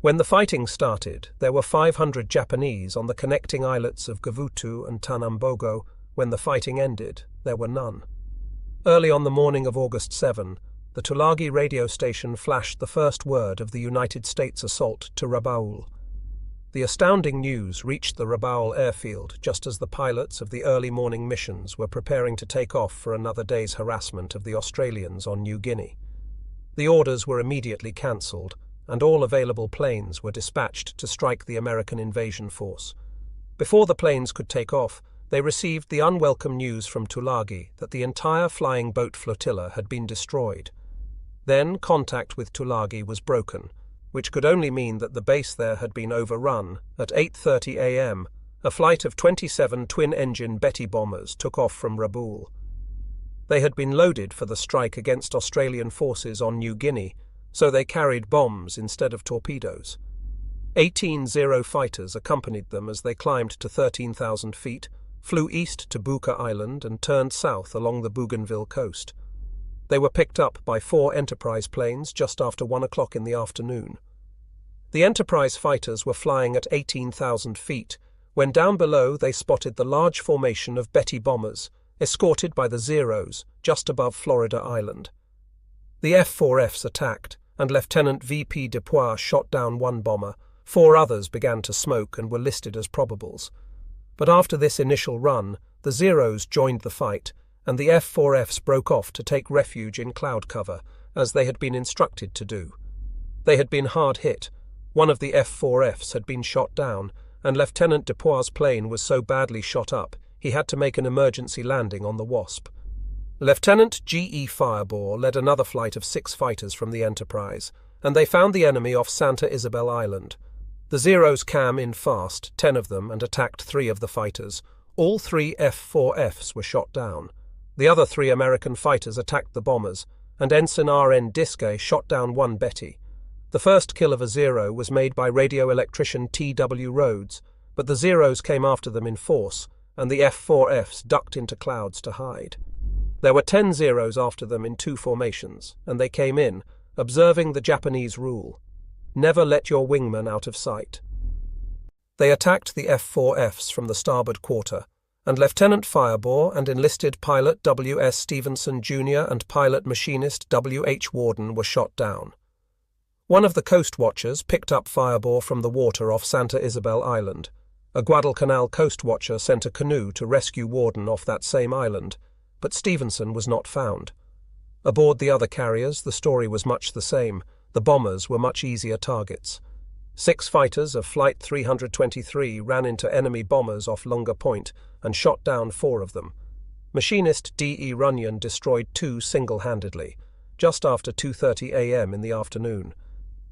When the fighting started, there were 500 Japanese on the connecting islets of Gavutu and Tanambogo. When the fighting ended, there were none. Early on the morning of August 7, the Tulagi radio station flashed the first word of the United States assault to Rabaul. The astounding news reached the Rabaul airfield just as the pilots of the early morning missions were preparing to take off for another day's harassment of the Australians on New Guinea. The orders were immediately cancelled, and all available planes were dispatched to strike the American invasion force. Before the planes could take off, they received the unwelcome news from Tulagi that the entire flying boat flotilla had been destroyed. Then contact with Tulagi was broken, which could only mean that the base there had been overrun. At 8:30 a.m., a flight of 27 twin-engine Betty bombers took off from Rabaul. They had been loaded for the strike against Australian forces on New Guinea, so they carried bombs instead of torpedoes. 18 Zero fighters accompanied them as they climbed to 13,000 feet, flew east to Buka Island and turned south along the Bougainville coast. They were picked up by 4 Enterprise planes just after 1 o'clock in the afternoon. The Enterprise fighters were flying at 18,000 feet, when down below they spotted the large formation of Betty bombers, escorted by the Zeros, just above Florida Island. The F-4Fs attacked, and Lieutenant V.P. Dupois shot down 1 bomber. 4 others began to smoke and were listed as probables. But after this initial run, the Zeros joined the fight, and the F-4Fs broke off to take refuge in cloud cover, as they had been instructed to do. They had been hard hit. One of the F-4Fs had been shot down, and Lieutenant Dupois' plane was so badly shot up he had to make an emergency landing on the Wasp. Lieutenant G.E. Fireball led another flight of 6 fighters from the Enterprise, and they found the enemy off Santa Isabel Island. The Zeros came in fast, 10 of them, and attacked 3 of the fighters. All 3 F-4Fs were shot down. The other 3 American fighters attacked the bombers, and Ensign R.N. Diskey shot down 1 Betty. The first kill of a Zero was made by radio electrician T.W. Rhodes, but the Zeros came after them in force, and the F-4Fs ducked into clouds to hide. There were 10 Zeros after them in 2 formations, and they came in, observing the Japanese rule: never let your wingman out of sight. They attacked the F-4Fs from the starboard quarter, and Lieutenant Fireball and enlisted pilot W.S. Stevenson Jr. and pilot machinist W.H. Warden were shot down. One of the coast watchers picked up Fireball from the water off Santa Isabel Island. A Guadalcanal coast watcher sent a canoe to rescue Warden off that same island, but Stevenson was not found. Aboard the other carriers, the story was much the same. The bombers were much easier targets. 6 fighters of Flight 323 ran into enemy bombers off Lunga Point and shot down 4 of them. Machinist D.E. Runyon destroyed 2 single-handedly, just after 2:30 a.m. in the afternoon.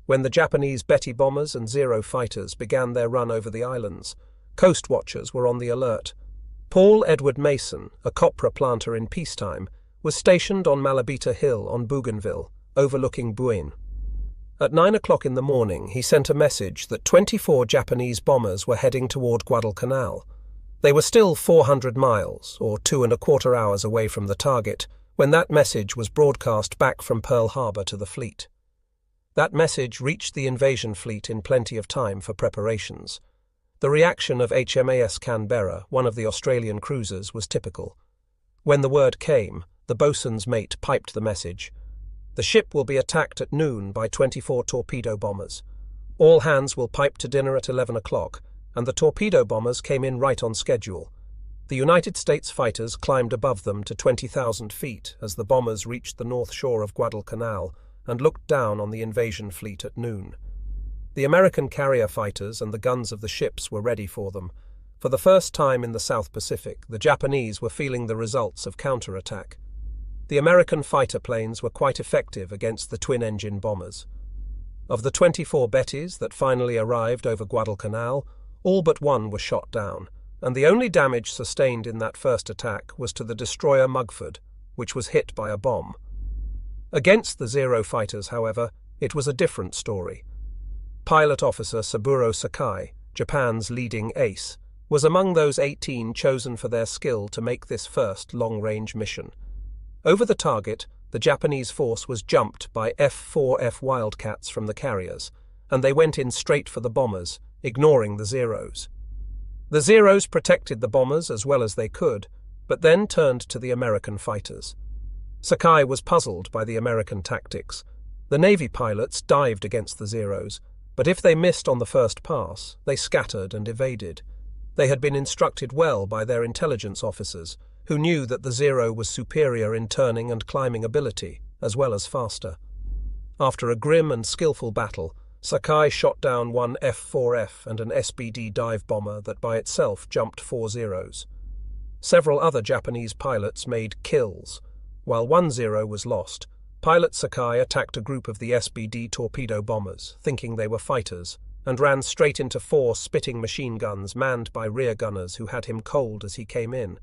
When the Japanese Betty bombers and Zero fighters began their run over the islands, coast watchers were on the alert. Paul Edward Mason, a copra planter in peacetime, was stationed on Malabita Hill on Bougainville, overlooking Buin. At 9 o'clock in the morning, he sent a message that 24 Japanese bombers were heading toward Guadalcanal. They were still 400 miles, or 2¼ hours away from the target, when that message was broadcast back from Pearl Harbor to the fleet. That message reached the invasion fleet in plenty of time for preparations. The reaction of HMAS Canberra, one of the Australian cruisers, was typical. When the word came, the boatswain's mate piped the message: "The ship will be attacked at noon by 24 torpedo bombers. All hands will pipe to dinner at 11 o'clock, and the torpedo bombers came in right on schedule. The United States fighters climbed above them to 20,000 feet as the bombers reached the north shore of Guadalcanal and looked down on the invasion fleet at noon. The American carrier fighters and the guns of the ships were ready for them. For the first time in the South Pacific, the Japanese were feeling the results of counterattack. the American fighter planes were quite effective against the twin-engine bombers. Of the 24 Bettys that finally arrived over Guadalcanal, all but one were shot down, and the only damage sustained in that first attack was to the destroyer Mugford, which was hit by a bomb. Against the Zero fighters, however, it was a different story. Pilot officer Saburo Sakai, Japan's leading ace, was among those 18 chosen for their skill to make this first long-range mission. Over the target, the Japanese force was jumped by F-4F Wildcats from the carriers, and they went in straight for the bombers, ignoring the Zeros. The Zeros protected the bombers as well as they could, but then turned to the American fighters. Sakai was puzzled by the American tactics. The Navy pilots dived against the Zeros, but if they missed on the first pass, they scattered and evaded. They had been instructed well by their intelligence officers, who knew that the Zero was superior in turning and climbing ability, as well as faster. After a grim and skillful battle, Sakai shot down one F-4F and an SBD dive bomber that by itself jumped 4 Zeros. Several other Japanese pilots made kills. While 1 Zero was lost, pilot Sakai attacked a group of the SBD torpedo bombers, thinking they were fighters, and ran straight into 4 spitting machine guns manned by rear gunners who had him cold as he came in.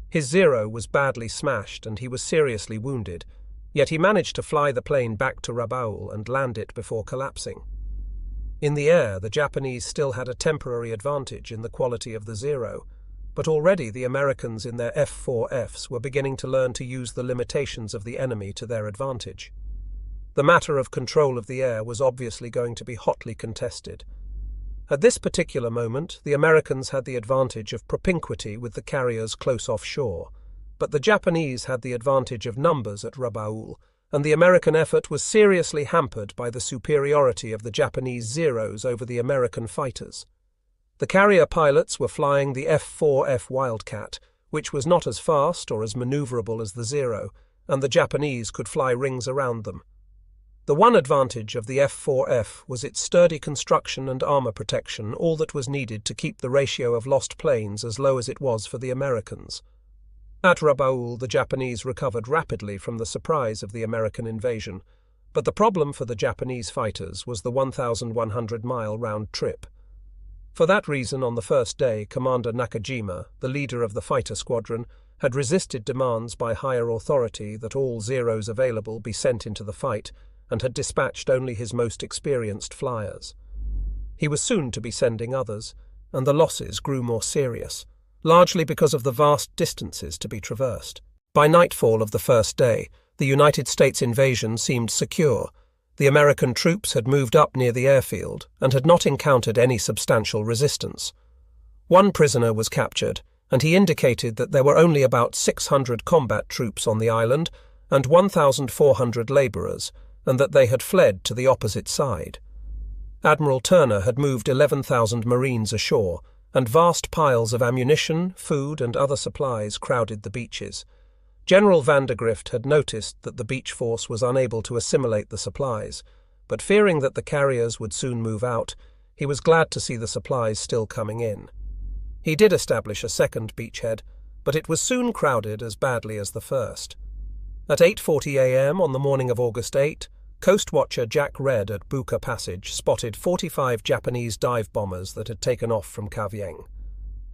His Zero was badly smashed and he was seriously wounded, yet he managed to fly the plane back to Rabaul and land it before collapsing. In the air, the Japanese still had a temporary advantage in the quality of the Zero, but already the Americans in their F-4Fs were beginning to learn to use the limitations of the enemy to their advantage. The matter of control of the air was obviously going to be hotly contested. At this particular moment, the Americans had the advantage of propinquity with the carriers close offshore, but the Japanese had the advantage of numbers at Rabaul, and the American effort was seriously hampered by the superiority of the Japanese Zeros over the American fighters. The carrier pilots were flying the F-4F Wildcat, which was not as fast or as maneuverable as the Zero, and the Japanese could fly rings around them. The one advantage of the F-4F was its sturdy construction and armor protection, all that was needed to keep the ratio of lost planes as low as it was for the Americans. At Rabaul, the Japanese recovered rapidly from the surprise of the American invasion, but the problem for the Japanese fighters was the 1,100-mile round trip. For that reason, on the first day, Commander Nakajima, the leader of the fighter squadron, had resisted demands by higher authority that all Zeros available be sent into the fight, and had dispatched only his most experienced flyers. He was soon to be sending others, and the losses grew more serious, largely because of the vast distances to be traversed. By nightfall of the first day, the United States invasion seemed secure. The American troops had moved up near the airfield and had not encountered any substantial resistance. One prisoner was captured, and he indicated that there were only about 600 combat troops on the island and 1,400 labourers, and that they had fled to the opposite side. Admiral Turner had moved 11,000 Marines ashore, and vast piles of ammunition, food, and other supplies crowded the beaches. General Vandergrift had noticed that the beach force was unable to assimilate the supplies, but fearing that the carriers would soon move out, he was glad to see the supplies still coming in. He did establish a second beachhead, but it was soon crowded as badly as the first. At 8:40 a.m. on the morning of August 8, Coast Watcher Jack Red at Buka Passage spotted 45 Japanese dive bombers that had taken off from Kavieng.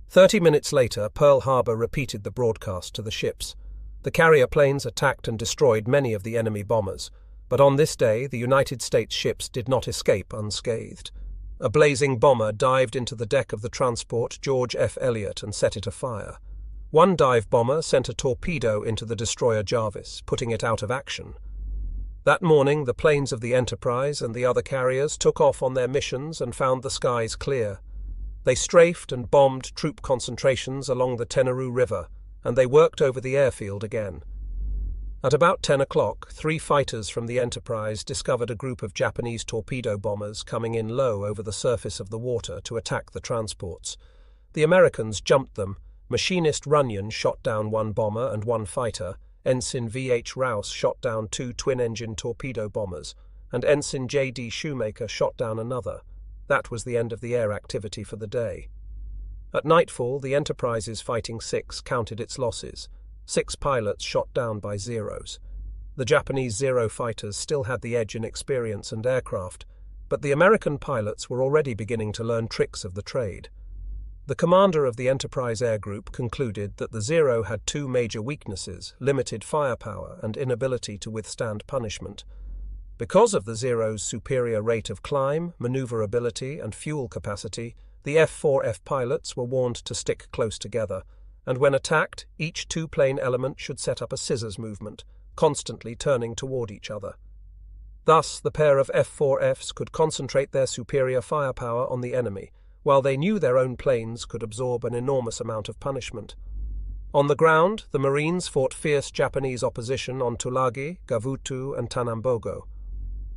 30 minutes later, Pearl Harbor repeated the broadcast to the ships. The carrier planes attacked and destroyed many of the enemy bombers, but on this day the United States ships did not escape unscathed. A blazing bomber dived into the deck of the transport George F. Elliott and set it afire. One dive bomber sent a torpedo into the destroyer Jarvis, putting it out of action. That morning, the planes of the Enterprise and the other carriers took off on their missions and found the skies clear. They strafed and bombed troop concentrations along the Tenarue River, and they worked over the airfield again. At about 10 o'clock, 3 fighters from the Enterprise discovered a group of Japanese torpedo bombers coming in low over the surface of the water to attack the transports. The Americans jumped them. Machinist Runyon shot down 1 bomber and 1 fighter, Ensign V.H. Rouse shot down 2 twin-engine torpedo bombers, and Ensign J.D. Shoemaker shot down another. That was the end of the air activity for the day. At nightfall, the Enterprise's Fighting Six counted its losses. 6 pilots shot down by Zeros. The Japanese Zero fighters still had the edge in experience and aircraft, but the American pilots were already beginning to learn tricks of the trade. The commander of the Enterprise Air Group concluded that the Zero had 2 major weaknesses: limited firepower and inability to withstand punishment. Because of the Zero's superior rate of climb, maneuverability, and fuel capacity, the F-4F pilots were warned to stick close together, and when attacked, each 2-plane element should set up a scissors movement, constantly turning toward each other. Thus, the pair of F-4Fs could concentrate their superior firepower on the enemy, while they knew their own planes could absorb an enormous amount of punishment. On the ground, the Marines fought fierce Japanese opposition on Tulagi, Gavutu, and Tanambogo.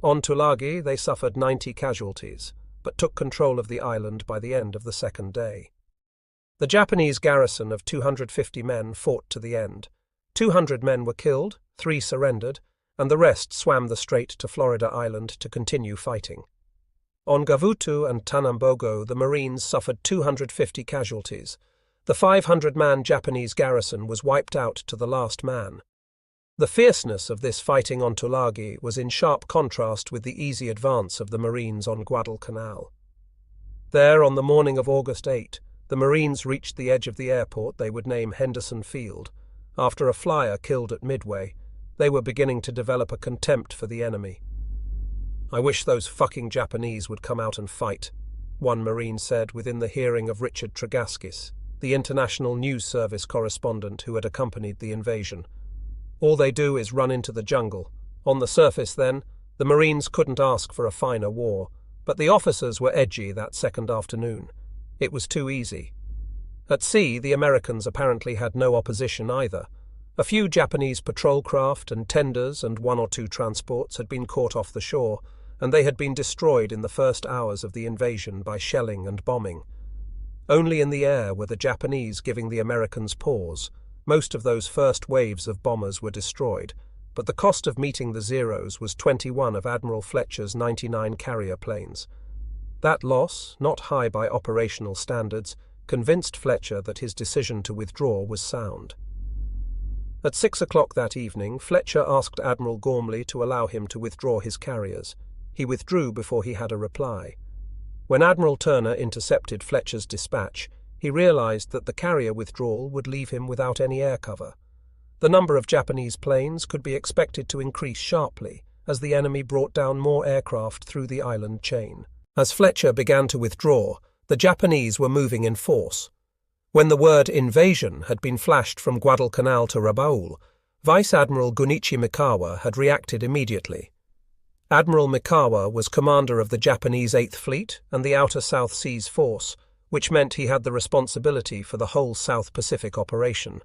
On Tulagi, they suffered 90 casualties, but took control of the island by the end of the second day. The Japanese garrison of 250 men fought to the end. 200 men were killed, 3 surrendered, and the rest swam the strait to Florida Island to continue fighting. On Gavutu and Tanambogo, the Marines suffered 250 casualties. The 500-man Japanese garrison was wiped out to the last man. The fierceness of this fighting on Tulagi was in sharp contrast with the easy advance of the Marines on Guadalcanal. There, on the morning of August 8, the Marines reached the edge of the airport they would name Henderson Field. After a flyer killed at Midway, they were beginning to develop a contempt for the enemy. "I wish those fucking Japanese would come out and fight," one Marine said within the hearing of Richard Tregaskis, the international news service correspondent who had accompanied the invasion. "All they do is run into the jungle. On the surface, then, the Marines couldn't ask for a finer war, but the officers were edgy that second afternoon. It was too easy." At sea, the Americans apparently had no opposition either. A few Japanese patrol craft and tenders and 1 or 2 transports had been caught off the shore, and they had been destroyed in the first hours of the invasion by shelling and bombing. Only in the air were the Japanese giving the Americans pause. Most of those first waves of bombers were destroyed, but the cost of meeting the Zeros was 21 of Admiral Fletcher's 99 carrier planes. That loss, not high by operational standards, convinced Fletcher that his decision to withdraw was sound. At 6 o'clock that evening, Fletcher asked Admiral Gormley to allow him to withdraw his carriers. He withdrew before he had a reply. When Admiral Turner intercepted Fletcher's dispatch, he realized that the carrier withdrawal would leave him without any air cover. The number of Japanese planes could be expected to increase sharply as the enemy brought down more aircraft through the island chain. As Fletcher began to withdraw, the Japanese were moving in force. When the word invasion had been flashed from Guadalcanal to Rabaul, Vice Admiral Gunichi Mikawa had reacted immediately. Admiral Mikawa was commander of the Japanese 8th Fleet and the Outer South Seas Force, which meant he had the responsibility for the whole South Pacific operation.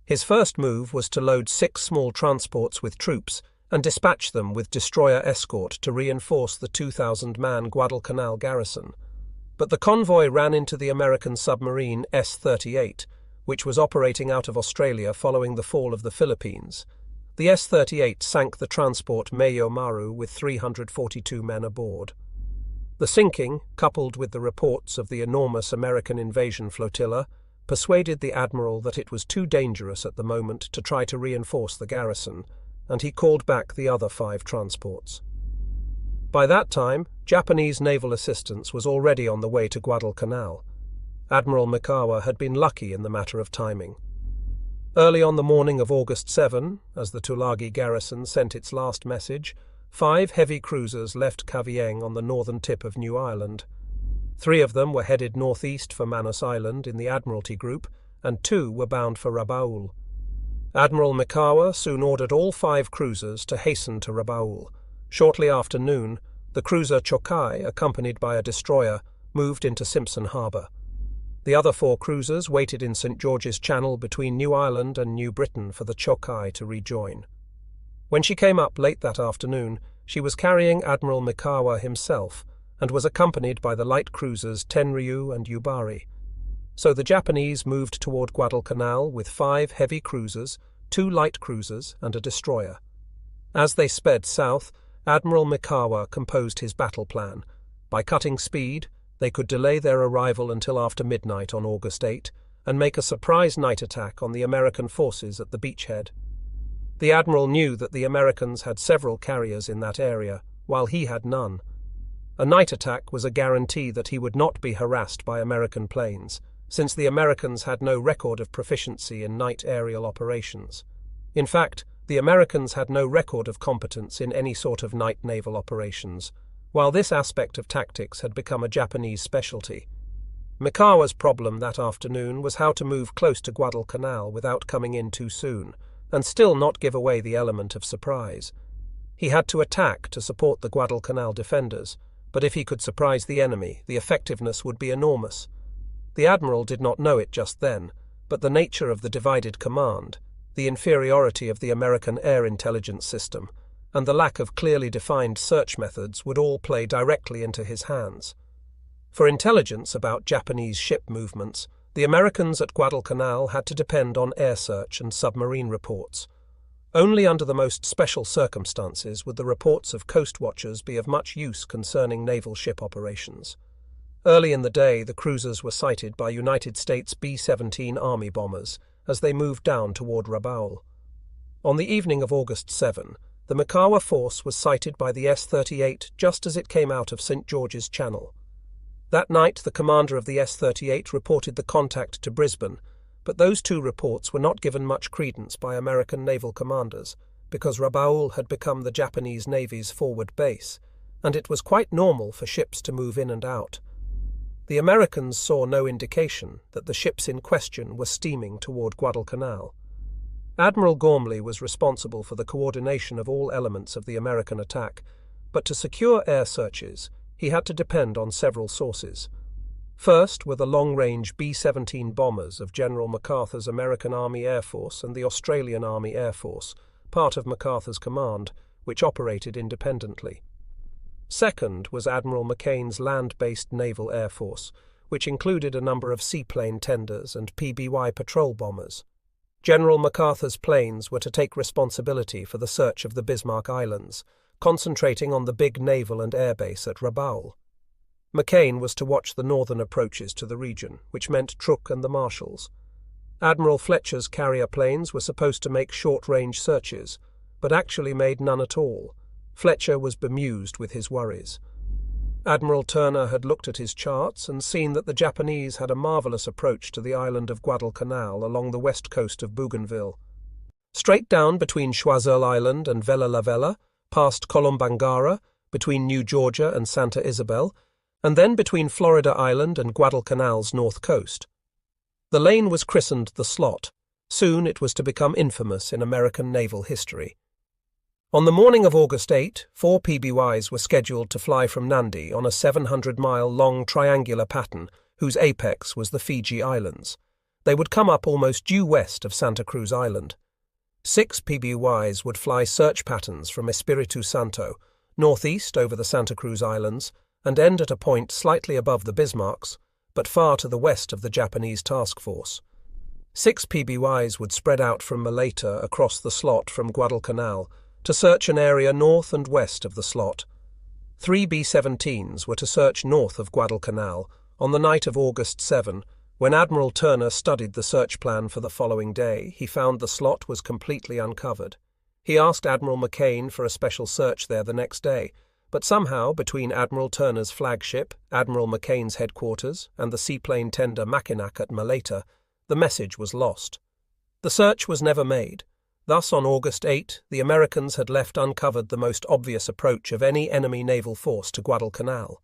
His first move was to load 6 small transports with troops and dispatch them with destroyer escort to reinforce the 2,000-man Guadalcanal garrison. But the convoy ran into the American submarine S-38, which was operating out of Australia following the fall of the Philippines. The S-38 sank the transport Meio Maru with 342 men aboard. The sinking, coupled with the reports of the enormous American invasion flotilla, persuaded the admiral that it was too dangerous at the moment to try to reinforce the garrison, and he called back the other 5 transports. By that time, Japanese naval assistance was already on the way to Guadalcanal. Admiral Mikawa had been lucky in the matter of timing. Early on the morning of August 7, as the Tulagi garrison sent its last message, 5 heavy cruisers left Cavien on the northern tip of New Ireland. 3 of them were headed northeast for Manus Island in the Admiralty Group, and 2 were bound for Rabaul. Admiral Mikawa soon ordered all 5 cruisers to hasten to Rabaul. Shortly after noon, the cruiser Chokai, accompanied by a destroyer, moved into Simpson Harbour. The other 4 cruisers waited in St. George's Channel between New Ireland and New Britain for the Chokai to rejoin. When she came up late that afternoon, she was carrying Admiral Mikawa himself and was accompanied by the light cruisers Tenryu and Yubari. So the Japanese moved toward Guadalcanal with 5 heavy cruisers, 2 light cruisers, and a destroyer. As they sped south, Admiral Mikawa composed his battle plan. By cutting speed, they could delay their arrival until after midnight on August 8, and make a surprise night attack on the American forces at the beachhead. The admiral knew that the Americans had several carriers in that area, while he had none. A night attack was a guarantee that he would not be harassed by American planes, since the Americans had no record of proficiency in night aerial operations. In fact, the Americans had no record of competence in any sort of night naval operations, while this aspect of tactics had become a Japanese specialty. Mikawa's problem that afternoon was how to move close to Guadalcanal without coming in too soon, and still not give away the element of surprise. He had to attack to support the Guadalcanal defenders, but if he could surprise the enemy, the effectiveness would be enormous. The admiral did not know it just then, but the nature of the divided command, the inferiority of the American air intelligence system, and the lack of clearly defined search methods would all play directly into his hands. For intelligence about Japanese ship movements, the Americans at Guadalcanal had to depend on air search and submarine reports. Only under the most special circumstances would the reports of coast watchers be of much use concerning naval ship operations. Early in the day, the cruisers were sighted by United States B-17 Army bombers as they moved down toward Rabaul. On the evening of August 7, the Mikawa force was sighted by the S-38 just as it came out of St. George's Channel. That night, the commander of the S-38 reported the contact to Brisbane, but those two reports were not given much credence by American naval commanders, because Rabaul had become the Japanese Navy's forward base, and it was quite normal for ships to move in and out. The Americans saw no indication that the ships in question were steaming toward Guadalcanal. Admiral Gormley was responsible for the coordination of all elements of the American attack, but to secure air searches, he had to depend on several sources. First were the long-range B-17 bombers of General MacArthur's American Army Air Force and the Australian Army Air Force, part of MacArthur's command, which operated independently. Second was Admiral McCain's land-based Naval Air Force, which included a number of seaplane tenders and PBY patrol bombers. General MacArthur's planes were to take responsibility for the search of the Bismarck Islands, concentrating on the big naval and air base at Rabaul. McCain was to watch the northern approaches to the region, which meant Truk and the Marshalls. Admiral Fletcher's carrier planes were supposed to make short-range searches, but actually made none at all. Fletcher was bemused with his worries. Admiral Turner had looked at his charts and seen that the Japanese had a marvelous approach to the island of Guadalcanal along the west coast of Bougainville. Straight down between Choiseul Island and Vella La Vella, past Colombangara, between New Georgia and Santa Isabel, and then between Florida Island and Guadalcanal's north coast. The lane was christened the Slot. Soon it was to become infamous in American naval history. On the morning of August 8, 4 PBYs were scheduled to fly from Nandi on a 700-mile-long triangular pattern whose apex was the Fiji Islands. They would come up almost due west of Santa Cruz Island. 6 PBYs would fly search patterns from Espiritu Santo, northeast over the Santa Cruz Islands, and end at a point slightly above the Bismarcks, but far to the west of the Japanese task force. 6 PBYs would spread out from Malaita across the Slot from Guadalcanal to search an area north and west of the Slot. 3 B-17s were to search north of Guadalcanal on the night of August 7. When Admiral Turner studied the search plan for the following day, he found the Slot was completely uncovered. He asked Admiral McCain for a special search there the next day, but somehow between Admiral Turner's flagship, Admiral McCain's headquarters, and the seaplane tender Mackinac at Malaita, the message was lost. The search was never made. Thus, on August 8, the Americans had left uncovered the most obvious approach of any enemy naval force to Guadalcanal.